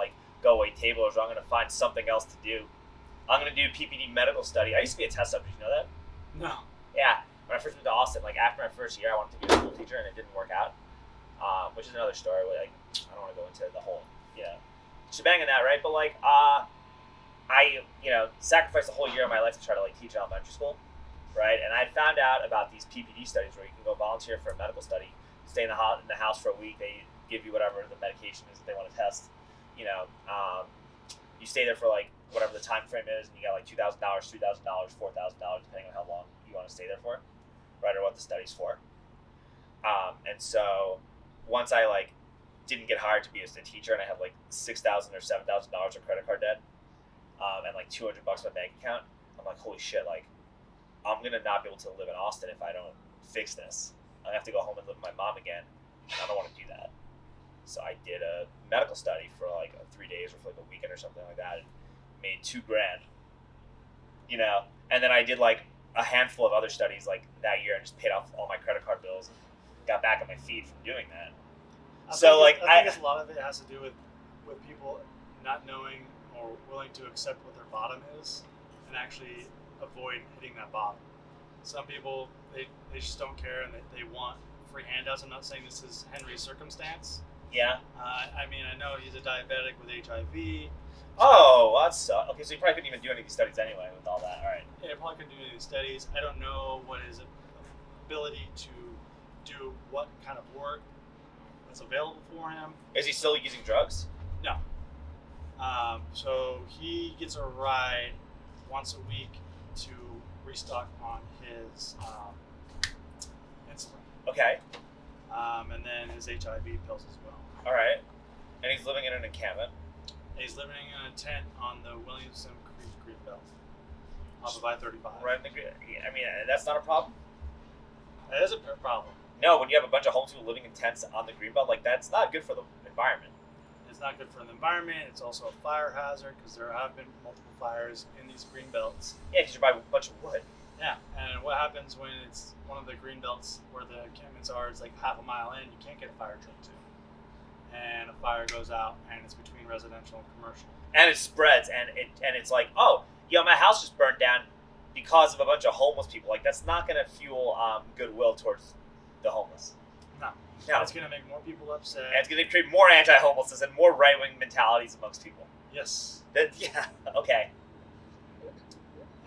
go wait tables, or I'm gonna find something else to do. I'm gonna do PPD medical study. I used to be a test subject. You know that? No. Yeah. When I first moved to Austin, after my first year, I wanted to be a school teacher, and it didn't work out. Which is another story. I don't want to go into the whole shebang in that, right? But I sacrificed a whole year of my life to try to teach elementary school, right? And I found out about these PPD studies where you can go volunteer for a medical study, stay in the house for a week. They give you whatever the medication is that they want to test. You stay there for whatever the time frame is, and you got $2,000, $3,000, $4,000, depending on how long you want to stay there for, right, or what the study's for. And so once I didn't get hired to be a teacher, and I have like $6,000 or $7,000 of credit card debt, and like $200 in my bank account. I'm like, holy shit! Like, I'm gonna not be able to live in Austin if I don't fix this. I have to go home and live with my mom again, and I don't want to do that. So I did a medical study for like 3 days or for like a weekend or something like that, and made $2,000. You know, and then I did like a handful of other studies like that year and just paid off all my credit card bills and got back on my feet from doing that. I think a lot of it has to do with people not knowing or willing to accept what their bottom is and actually avoid hitting that bottom. Some people, they just don't care and they want free handouts. I'm not saying this is Henry's circumstance. Yeah. I mean, I know he's a diabetic with HIV. Oh, that's okay. So you probably couldn't even do any of these studies anyway with all that. All right. Yeah, probably couldn't do any of these studies. I don't know what his ability to do what kind of work is available for him. Is he still using drugs? No. So he gets a ride once a week to restock on his insulin. Okay. And then his HIV pills as well. All right. And he's living in an encampment. He's living in a tent on the Williamson Creek Greenbelt off of I-35. Right. I mean, that's not a problem. That is a problem. No, when you have a bunch of homeless people living in tents on the Greenbelt, like that's not good for the environment. It's not good for the environment. It's also a fire hazard because there have been multiple fires in these green belts. Yeah, because you're buying a bunch of wood. Yeah, and what happens when it's one of the green belts where the encampments are? It's like half a mile in. You can't get a fire truck to. And a fire goes out, and it's between residential and commercial. And it spreads, and it's like, oh, yeah, my house just burned down because of a bunch of homeless people. Like that's not going to fuel goodwill towards the homeless. No. It's going to make more people upset. And it's going to create more anti-homelessness and more right-wing mentalities amongst people. Yes. Yeah. Okay.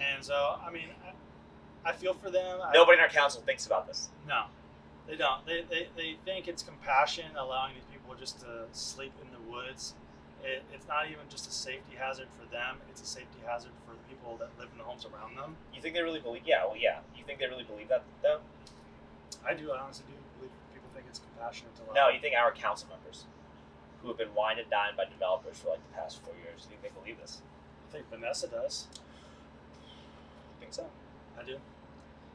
And so, I mean, I feel for them. Nobody in our council thinks about this. No, they don't. They think it's compassion, allowing these people just to sleep in the woods. It's not even just a safety hazard for them. It's a safety hazard for the people that live in the homes around them. You think they really believe? Yeah. Well, yeah. You think they really believe that, though? I do. I honestly do believe people think it's compassionate to allow. No, you think our council members, who have been wined and dined by developers for like the past 4 years, do you think they believe this? I think Vanessa does. I think so. I do.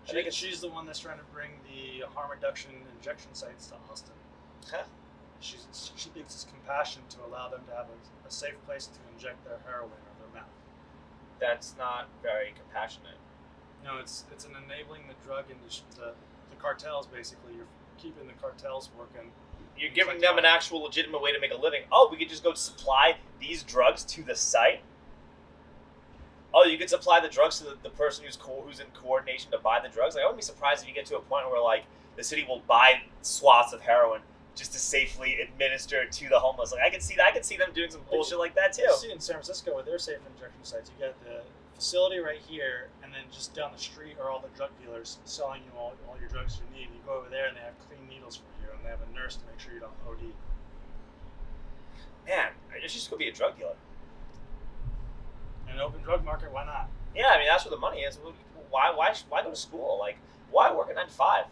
I think She's the one that's trying to bring the harm reduction injection sites to Austin. Huh. She thinks it's compassion to allow them to have a safe place to inject their heroin or their meth. That's not very compassionate. No, it's an enabling the drug industry, the cartels basically. You're keeping the cartels working. You're giving them an actual legitimate way to make a living. Oh, we could just go supply these drugs to the site. Oh, you could supply the drugs to the person who's in coordination to buy the drugs. Like, I wouldn't be surprised if you get to a point where like the city will buy swaths of heroin just to safely administer to the homeless. Like I could see that. I could see them doing some bullshit like that too. You see in San Francisco with their safe injection sites, you got the facility right here, and then just down the street are all the drug dealers selling you all your drugs you need. You go over there and they have clean needles for you, and they have a nurse to make sure you don't OD. Man, I just used to go be a drug dealer. In an open drug market, why not? Yeah, I mean that's where the money is. Why go to school? Like, why work a 9 to 5?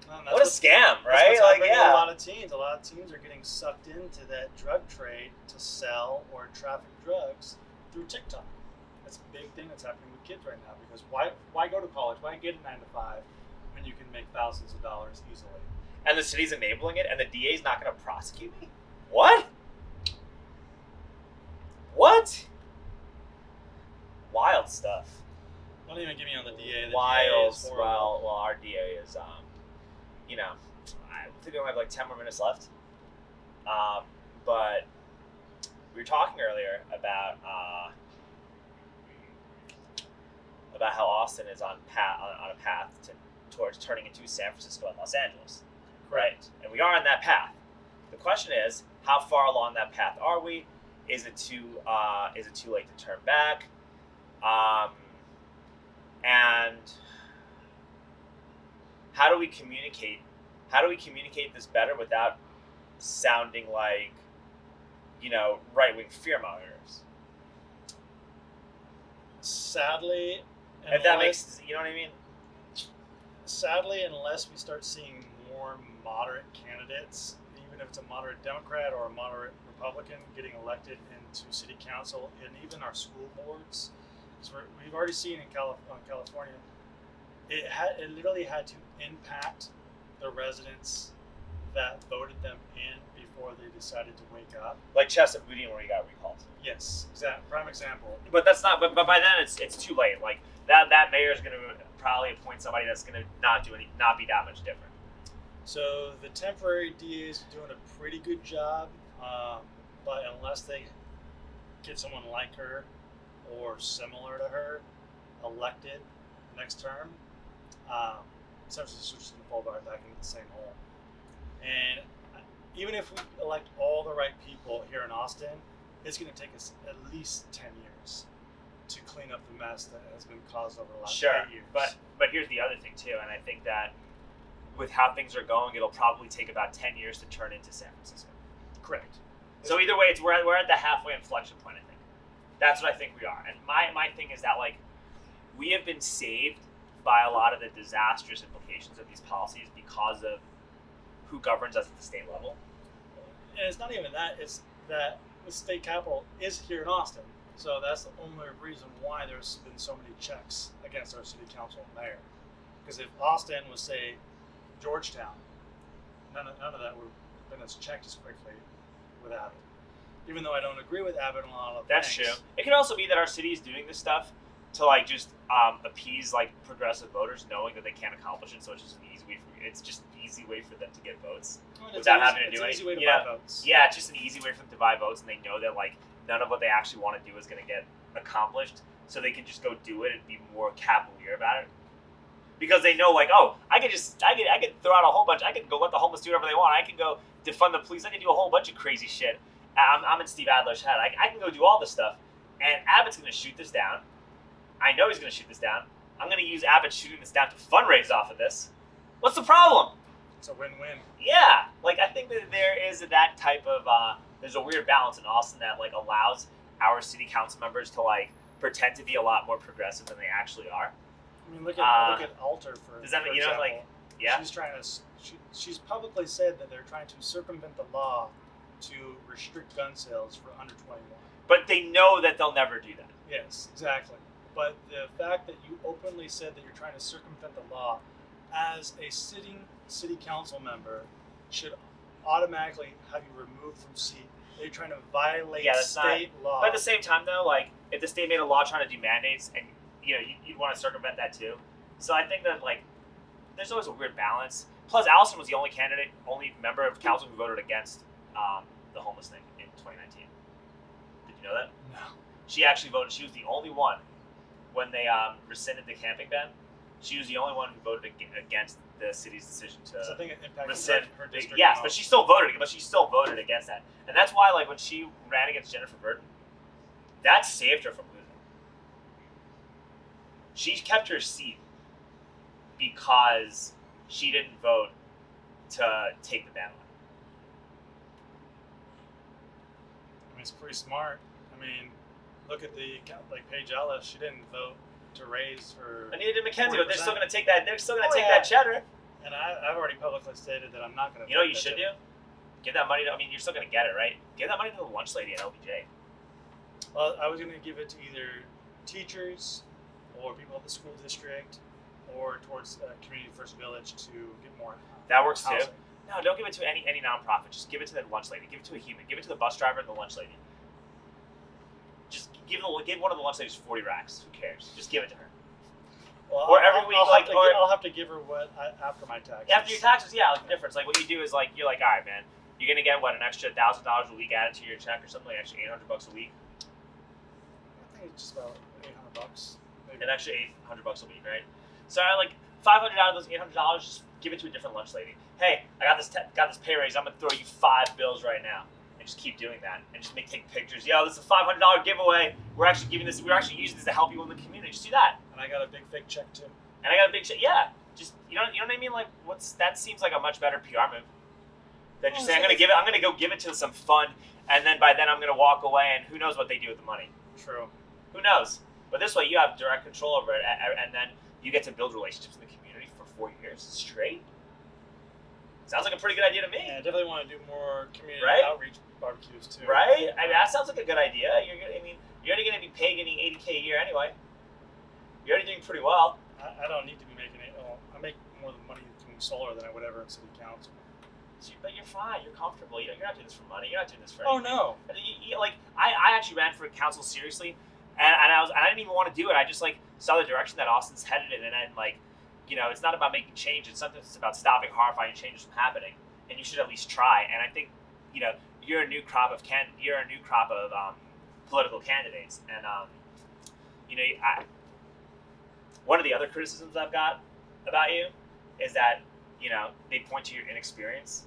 What a scam, right? Like, yeah. A lot of teens are getting sucked into that drug trade to sell or traffic drugs through TikTok. That's a big thing that's happening with kids right now. Because why go to college? Why get a 9 to 5 when you can make thousands of dollars easily? And the city's enabling it, and the DA's not going to prosecute me? What? What? Wild stuff. Don't even get me on the DA. The Wild. DA is horrible. Well, our DA is, I think we only have like 10 more minutes left. But we were talking earlier about how Austin is on a path towards turning into San Francisco and Los Angeles, right? And we are on that path. The question is, how far along that path are we? Is it too late to turn back? And how do we communicate? How do we communicate this better without sounding like, right-wing fear mongers? Sadly, If that makes, you know what I mean? Sadly, unless we start seeing more moderate candidates, even if it's a moderate Democrat or a moderate Republican getting elected into city council and even our school boards. So we've already seen in California, it literally had to impact the residents that voted them in before they decided to wake up. Like Chesapeake where he got recalled. Yes, prime example. But that's not. But by then it's too late. Like that mayor is going to probably appoint somebody that's going to not be that much different. So the temporary DA is doing a pretty good job, but unless they get someone like her or similar to her elected next term, San Francisco's just going to fall back into the same hole. And even if we elect all the right people here in Austin, it's going to take us at least 10 years to clean up the mess that has been caused over the last 8 years. But here's the other thing too, and I think that with how things are going, it'll probably take about 10 years to turn into San Francisco. Correct. So either way, we're at the halfway inflection point, I think. That's what I think we are. And my thing is that, like, we have been saved by a lot of the disastrous implications of these policies because of who governs us at the state level. And it's not even that, it's that the state capital is here in Austin. So that's the only reason why there's been so many checks against our city council and mayor. Because if Austin was, say, Georgetown, none of that would have been as checked as quickly with Abbott. Even though I don't agree with Abbott on a lot of That's things. true. It could also be that our city is doing this stuff to, like, just appease, like, progressive voters, knowing that they can't accomplish it. So it's just an easy way for them to get votes without having to do anything. It's an easy way to buy votes. Yeah, it's just an easy way for them to buy votes, and they know that, like, none of what they actually want to do is going to get accomplished, so they can just go do it and be more cavalier about it. Because they know, like, oh, I could throw out a whole bunch. I could go let the homeless do whatever they want. I can go defund the police. I can do a whole bunch of crazy shit. I'm in Steve Adler's head. I can go do all this stuff. And Abbott's going to shoot this down. I know he's going to shoot this down. I'm going to use Abbott shooting this down to fundraise off of this. What's the problem? It's a win-win. Yeah. Like, I think that there is that type of, there's a weird balance in Austin that, like, allows our city council members to, like, pretend to be a lot more progressive than they actually are. I mean, look at Alter for. Does that mean, for you know, example. like, yeah? She's trying to. She's publicly said that they're trying to circumvent the law to restrict gun sales for under 21. But they know that they'll never do that. Yes, exactly. But the fact that you openly said that you're trying to circumvent the law as a sitting city council member should automatically have you removed from seat. They're trying to violate state law. But at the same time, though, like, if the state made a law trying to do mandates, and you know, you'd want to circumvent that too. So I think that, like, there's always a weird balance. Plus, Allison was the only member of council who voted against the homeless thing in 2019. Did you know that? No. She actually voted. She was the only one when they rescinded the camping ban. She was the only one who voted against the city's decision to I think it impacted rescind her district. Yes, but she still voted. But she still voted against that, and that's why, like, when she ran against Jennifer Burton, that saved her from losing. She kept her seat because she didn't vote to take the ban away. I mean, it's pretty smart. I mean, look at Paige Ellis. She didn't vote to raise her. And neither did Mackenzie, 40%. but they're still going to take that. They're still going to take that cheddar. And I've already publicly stated that I'm not going to. You know what you should do? Give that money to. I mean, you're still going to get it, right? Give that money to the lunch lady at LBJ. Well, I was going to give it to either teachers or people at the school district or towards Community First Village to get more. That works housing. too. No, don't give it to any nonprofit. Just give it to the lunch lady. Give it to a human. Give it to the bus driver and the lunch lady. Just give one of the lunch ladies 40 racks. Who cares? Just give it to her. Well, Or every week, I'll have to give her what after my taxes. After your taxes, yeah, like the difference. Like what you do is like you're like, all right, man, you're gonna get what, an extra $1,000 a week added to your check or something, like extra $800 a week. I think it's just about $800. Maybe. An extra $800 a week, right? So I like $500 out of those $800, just give it to a different lunch lady. Hey, I got this pay raise. I'm gonna throw you 5 bills right now, and just keep doing that, and just take pictures. Yo, this is a $500 giveaway. We're actually using this to help people in the community. Just do that. And I got a big fake check too. And I got a big check. Yeah, just you know what I mean. Like, that seems like a much better PR move than just saying I'm gonna go give it to some fund, and then by then I'm gonna walk away, and who knows what they do with the money. True. Who knows? But this way you have direct control over it, and then you get to build relationships in the community for 4 years straight. Does Sounds like a pretty good idea to me. Yeah, I definitely want to do more community Right? outreach barbecues too. Right? I mean, that sounds like a good idea. You're already going to be paid getting $80K a year anyway. You're already doing pretty well. I don't need to be making it. Well, I make more money doing solar than I would ever in city council. But you're fine. You're comfortable. You're not doing this for money. You're not doing this for Oh anything. no! I actually ran for council seriously, and I didn't even want to do it. I just saw the direction that Austin's headed in, and then it's not about making change. And sometimes it's about stopping horrifying changes from happening. And you should at least try. And I think you're a new crop of political candidates, and one of the other criticisms I've got about you is that they point to your inexperience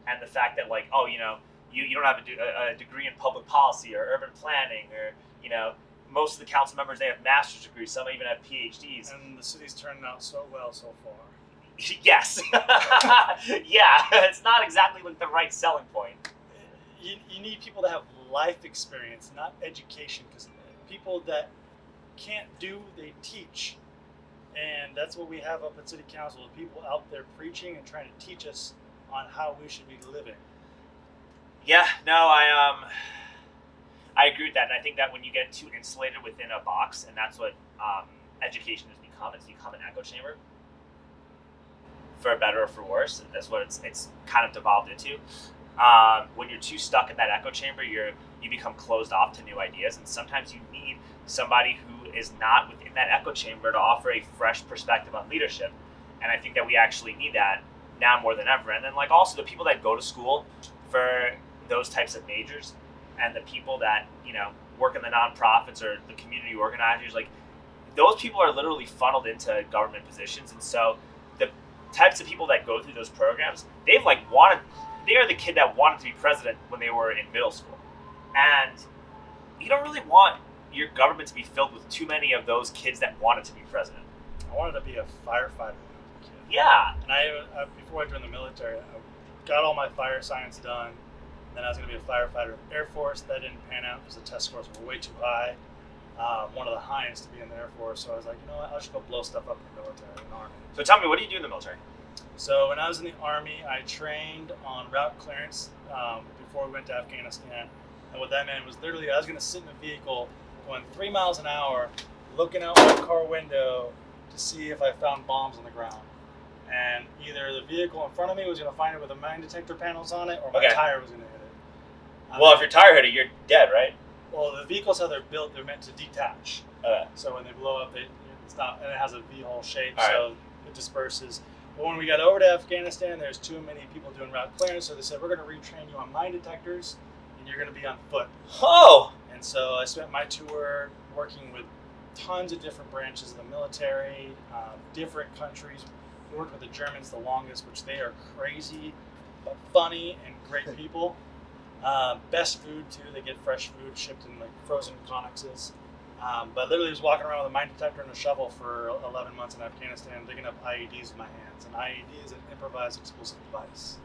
and the fact that you don't have a degree in public policy or urban planning, or most of the council members, they have master's degrees, some even have PhDs. And the city's turning out so well so far. Yes. Yeah, it's not exactly the right selling point. You need people that have life experience, not education, because people that can't do, they teach. And that's what we have up at City Council, people out there preaching and trying to teach us on how we should be living. Yeah, no, I agree with that. And I think that when you get too insulated within a box, and that's what education has become, it's become an echo chamber, for better or for worse. That's what it's kind of devolved into. When you're too stuck in that echo chamber, you become closed off to new ideas, and sometimes you need somebody who is not within that echo chamber to offer a fresh perspective on leadership. And I think that we actually need that now more than ever. And then also the people that go to school for those types of majors, and the people that work in the nonprofits or the community organizers, those people are literally funneled into government positions. And so the types of people that go through those programs, they are the kid that wanted to be president when they were in middle school. And you don't really want your government to be filled with too many of those kids that wanted to be president. I wanted to be a firefighter when I was a kid. Yeah. And I before I joined the military, I got all my fire science done. And then I was going to be a firefighter in the Air Force. That didn't pan out because the test scores were way too high. One of the highest to be in the Air Force. So I was like, you know what, I'll just go blow stuff up in the military, in the Army. So tell me, what do you do in the military? So when I was in the Army, I trained on route clearance before we went to Afghanistan. And what that meant was literally I was going to sit in a vehicle going 3 miles an hour, looking out my car window to see if I found bombs on the ground. And either the vehicle in front of me was going to find it with the mine detector panels on it, or my tire was going to hit it. Well, if your tire hit it, you're dead, right? Well, the vehicles, how they're built, they're meant to detach. Okay. So when they blow up, it's not, and it has a V-hole shape, All so it disperses. But when we got over to Afghanistan, there's too many people doing route clearance, so they said, we're going to retrain you on mine detectors, and you're going to be on foot. Oh! And so I spent my tour working with tons of different branches of the military, different countries. We worked with the Germans the longest, which they are crazy, but funny and great people. Best food too. They get fresh food shipped in frozen connexes. But literally was walking around with a mine detector and a shovel for 11 months in Afghanistan, digging up IEDs with my hands. An IED is an improvised explosive device.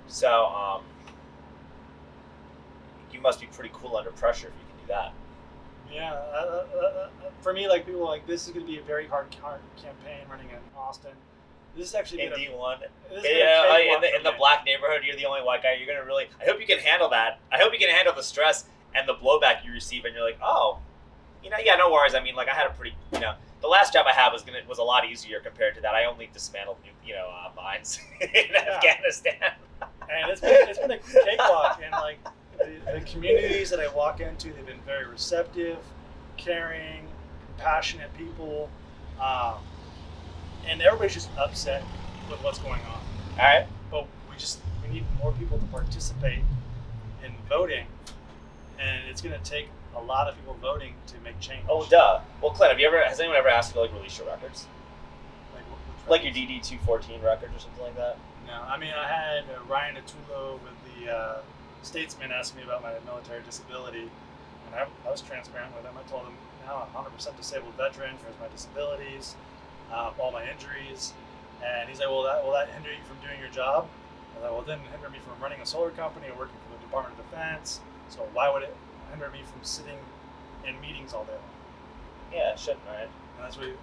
So, you must be pretty cool under pressure if you can do that. Yeah, for me, people are like, this is going to be a very hard campaign running in Austin. This is actually in D1. In the black neighborhood, you're the only white guy. You're gonna really. I hope you can handle that. I hope you can handle the stress and the blowback you receive, and you're like, oh, yeah, no worries. I mean, I had a pretty, the last job I had was a lot easier compared to that. I only dismantled, mines in Afghanistan. And it's been a cakewalk, and the communities that I walk into, they've been very receptive, caring, compassionate people. And everybody's just upset with what's going on. All right. But we need more people to participate in voting, and it's going to take a lot of people voting to make change. Oh, duh. Well, Clint, has anyone ever asked you to release your records? Like your DD-214 records or something like that? No. I mean, I had Ryan Atulo with the Statesman ask me about my military disability, and I was transparent with him. I told him, now I'm 100% disabled veteran. Here's my disabilities. All my injuries, and he's like, will that hinder you from doing your job? I was like, well, it didn't hinder me from running a solar company or working for the Department of Defense, so why would it hinder me from sitting in meetings all day long? Yeah, it shouldn't, right? And that's what he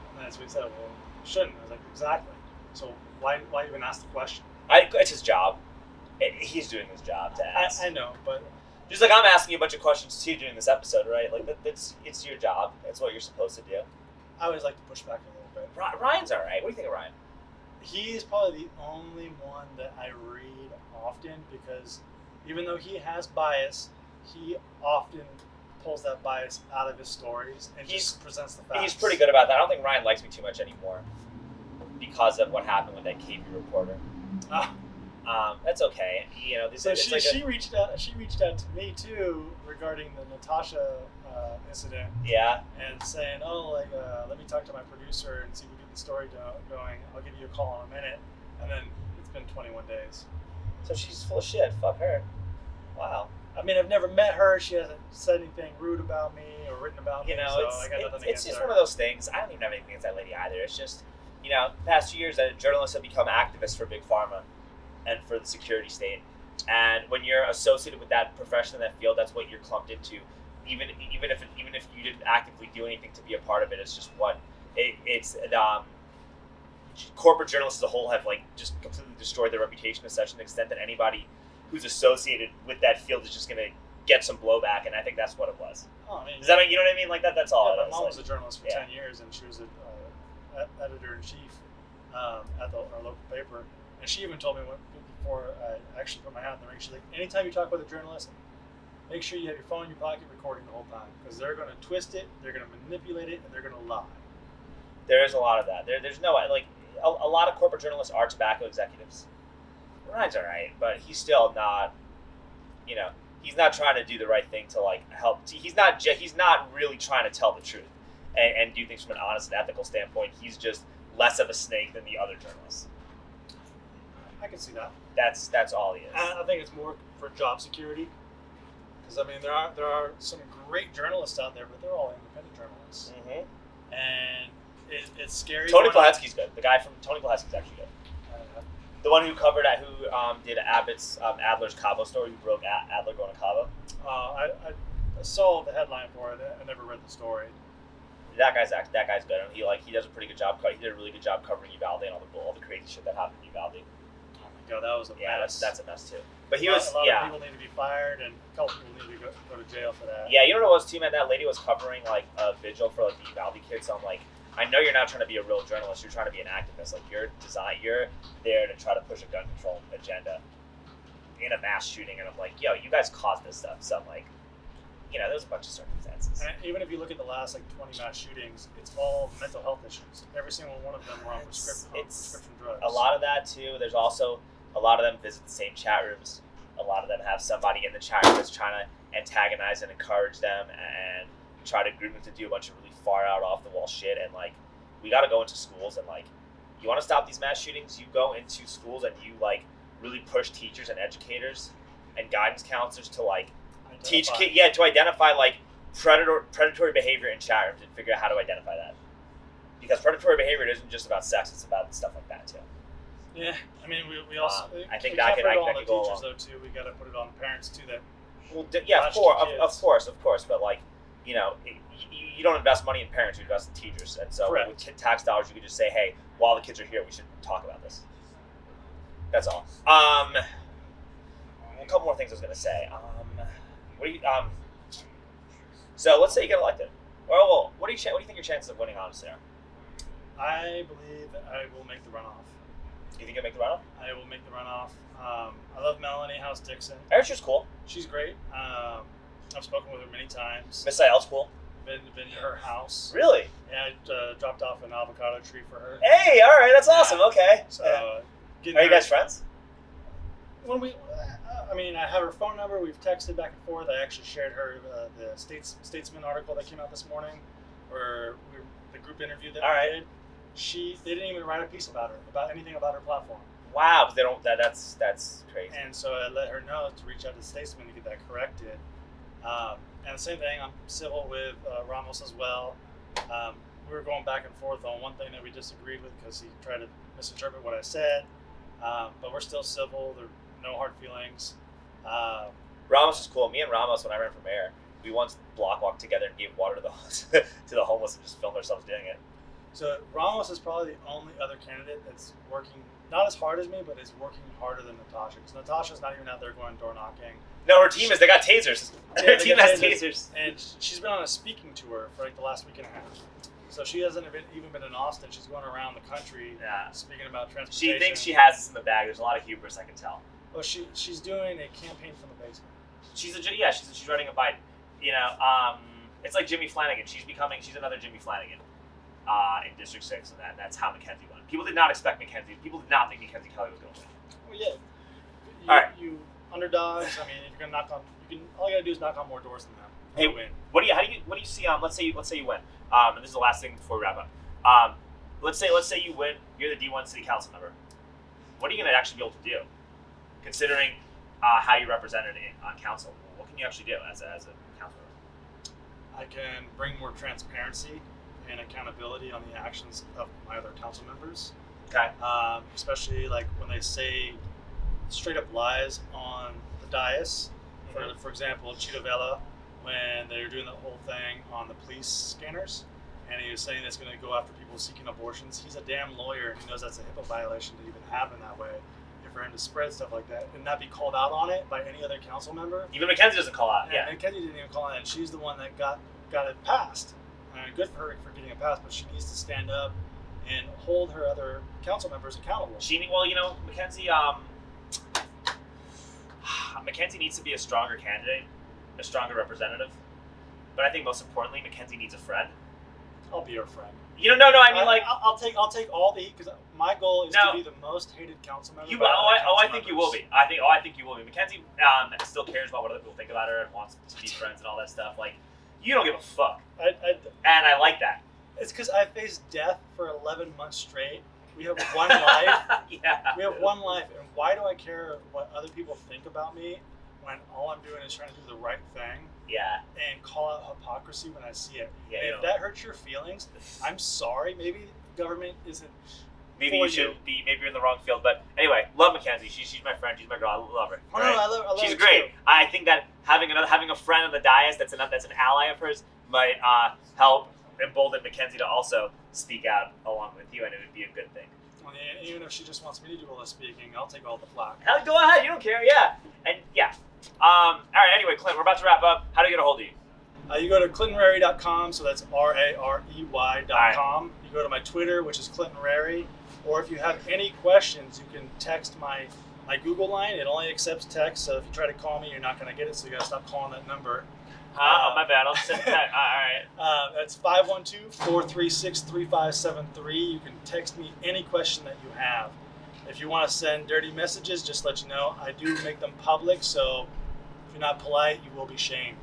said, well, it shouldn't. I was like, exactly. So why even ask the question? It's his job. He's doing his job to ask. I know, but just like I'm asking you a bunch of questions too during this episode, right? Like it's your job. It's what you're supposed to do. I always like to push back a little bit. Ryan's all right. What do you think of Ryan? He's probably the only one that I read often because even though he has bias, he often pulls that bias out of his stories and just presents the facts. He's pretty good about that. I don't think Ryan likes me too much anymore because of what happened with that KB reporter. That's okay. You know, so she reached out. She reached out to me too regarding the Natasha incident. Yeah. And saying, let me talk to my producer and see if we get the story going. I'll give you a call in a minute. And then it's been 21 days. So she's full of shit. Fuck her. Wow. I mean, I've never met her. She hasn't said anything rude about me or written about me. You know, so I got nothing against just her. one of those things. I don't even have anything against that lady either. It's just, you know, the past 2 years, journalists have become activists for Big Pharma and for the security state. And when you're associated with that profession in that field, that's what you're clumped into. Even if you didn't actively do anything to be a part of it, it's just what corporate journalists as a whole have like just completely destroyed their reputation to such an extent that anybody who's associated with that field is just going to get some blowback, and I think that's what it was. Oh, I mean, does that mean, you know what I mean? Like that's all. Yeah, my mom was a journalist for 10 years, and she was an editor-in-chief at our local paper. And she even told me before I actually put my hat in the ring, she's like, anytime you talk with a journalist, make sure you have your phone in your pocket recording the whole time, because they're going to twist it, they're going to manipulate it, and they're going to lie. There is a lot of that. There's no, like, a lot of corporate journalists are tobacco executives. Ryan's all right, but he's still not, you know, he's not trying to do the right thing to, like, help. He's not really trying to tell the truth and do things from an honest and ethical standpoint. He's just less of a snake than the other journalists. I can see that. That's all he is. I think it's more for job security. Because, I mean, there are some great journalists out there, but they're all independent journalists. Mm-hmm. And it's scary. Tony Pulaski's good. The guy from Tony Pulaski's actually good. The one who did Adler's Cabo story, who broke Adler going to Cabo. I saw the headline for it. I never read the story. That guy's good. And he does a pretty good job. He did a really good job covering Uvalde and all the crazy shit that happened in Uvalde. Oh my god, that was a mess. That's a mess too. But a lot of people need to be fired, and a couple people need to go to jail for that. Yeah, you know what it was too, man? That lady was covering like a vigil for like the Uvalde kids. So I'm like, I know you're not trying to be a real journalist. You're trying to be an activist. Like you're there to try to push a gun control agenda in a mass shooting. And I'm like, yo, you guys caused this stuff. So I'm like, you know, there's a bunch of circumstances. And even if you look at the last like 20 mass shootings, it's all mental health issues. Every single one of them were on prescription drugs. A lot of that too. There's also a lot of them visit the same chat rooms. A lot of them have somebody in the chat room that's trying to antagonize and encourage them and try to group them to do a bunch of really far out off the wall shit. And like, we got to go into schools and like, you want to stop these mass shootings, you go into schools and you like really push teachers and educators and guidance counselors to like to identify like predatory behavior in chat rooms and figure out how to identify that. Because predatory behavior isn't just about sex; it's about stuff like that too. Yeah, I mean, we also I think that could go go on the teachers along. though too. We got to put it on the parents too. That of course, but like, you know, you don't invest money in parents; you invest in teachers. And so Correct. with tax dollars, you could just say, "Hey, while the kids are here, we should talk about this." That's all. A couple more things I was gonna say. So let's say you get elected. Well, what do you think your chances of winning honestly are? I believe that I will make the runoff. You think you'll make the runoff? I will make the runoff. I love Melanie House Dixon. I heard she was cool. She's great. I've spoken with her many times. Miss Sayel's cool. Been to her house. Really? Yeah, I dropped off an avocado tree for her. Hey, all right, that's awesome. Okay. So, are you guys friends? I have her phone number. We've texted back and forth. I actually shared her the Statesman article that came out this morning, or the group interview that we did. They didn't even write a piece about anything about her platform. Wow, because they don't. That's crazy. And so I let her know to reach out to Statesman to get that corrected. And the same thing, I'm civil with Ramos as well. We were going back and forth on one thing that we disagreed with because he tried to misinterpret what I said. But we're still civil. There are no hard feelings. Ramos is cool. Me and Ramos, when I ran for mayor, we once block walked together and gave water to the homeless and just filmed ourselves doing it. So Ramos is probably the only other candidate that's working not as hard as me, but is working harder than Natasha. Because Natasha's not even out there going door knocking. No, her team is. They got tasers. Yeah, Her team has tasers. And she's been on a speaking tour for like the last week and a half. So she hasn't even been in Austin. She's going around the country speaking about transportation. She thinks she has this in the bag. There's a lot of hubris, I can tell. Well, she's doing a campaign from the basement. She's running a Biden. You know, it's like Jimmy Flanagan. She's another Jimmy Flanagan in District 6, and that's how Mackenzie won. People did not expect Mackenzie. People did not think Mackenzie Kelly was going to win. Well, yeah. All right. You underdogs. I mean, if you're gonna knock on, all you gotta do is knock on more doors than them. Hey, win. What do you see? Let's say you win. And this is the last thing before we wrap up. Let's say you win. You're the D1 city council member. What are you gonna actually be able to do, considering how you represented on council? What can you actually do as a council member? I can bring more transparency and accountability on the actions of my other council members. Okay. Especially like when they say straight up lies on the dais. For example, Cheeto Vela, when they were doing the whole thing on the police scanners, and he was saying that's going to go after people seeking abortions. He's a damn lawyer, and he knows that's a HIPAA violation to even happen that way. And for him to spread stuff like that and not be called out on it by any other council member. Even Mackenzie doesn't call out. Yeah. Mackenzie didn't even call out, and she's the one that got it passed. And good for her for getting it passed, but she needs to stand up and hold her other council members accountable. Mackenzie needs to be a stronger candidate, a stronger representative. But I think most importantly, Mackenzie needs a friend. I'll be your friend. I'll take all the heat because my goal is to be the most hated council member. I think you will be. I think you will be. Mackenzie still cares about what other people think about her and wants to be friends and all that stuff. Like, you don't give a fuck. And I like that. It's because I faced death for 11 months straight. We have one life. Yeah. We have one life, and why do I care what other people think about me when all I'm doing is trying to do the right thing? Yeah. And call out hypocrisy when I see it. Yeah. And if that hurts your feelings, I'm sorry. Maybe government isn't. Maybe you should be. Maybe you're in the wrong field. But anyway, love Mackenzie. She's my friend. She's my girl. I love her. Oh, right? No, I love She's her great. too. I think that having a friend on the dais that's an ally of hers might help embolden Mackenzie to also speak out along with you, and it would be a good thing. Well, yeah, even if she just wants me to do all the speaking, I'll take all the flack. Hell, go ahead. You don't care. Yeah. And yeah. All right. Anyway, Clint, we're about to wrap up. How do you get a hold of you? You go to ClintonRarey.com, so that's RAREY.com. Right. You go to my Twitter, which is Clinton Rarey. Or if you have any questions, you can text my Google line. It only accepts text, so if you try to call me, you're not going to get it, so you got to stop calling that number. My bad. I'll send that. All right. That's 512-436-3573. You can text me any question that you have. If you want to send dirty messages, just let you know. I do make them public, so if you're not polite, you will be shamed.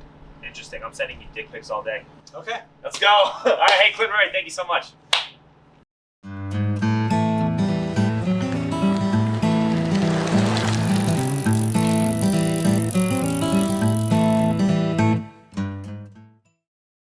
Interesting. I'm sending you dick pics all day. Okay. Let's go. All right. Hey, Clint Rarey, thank you so much.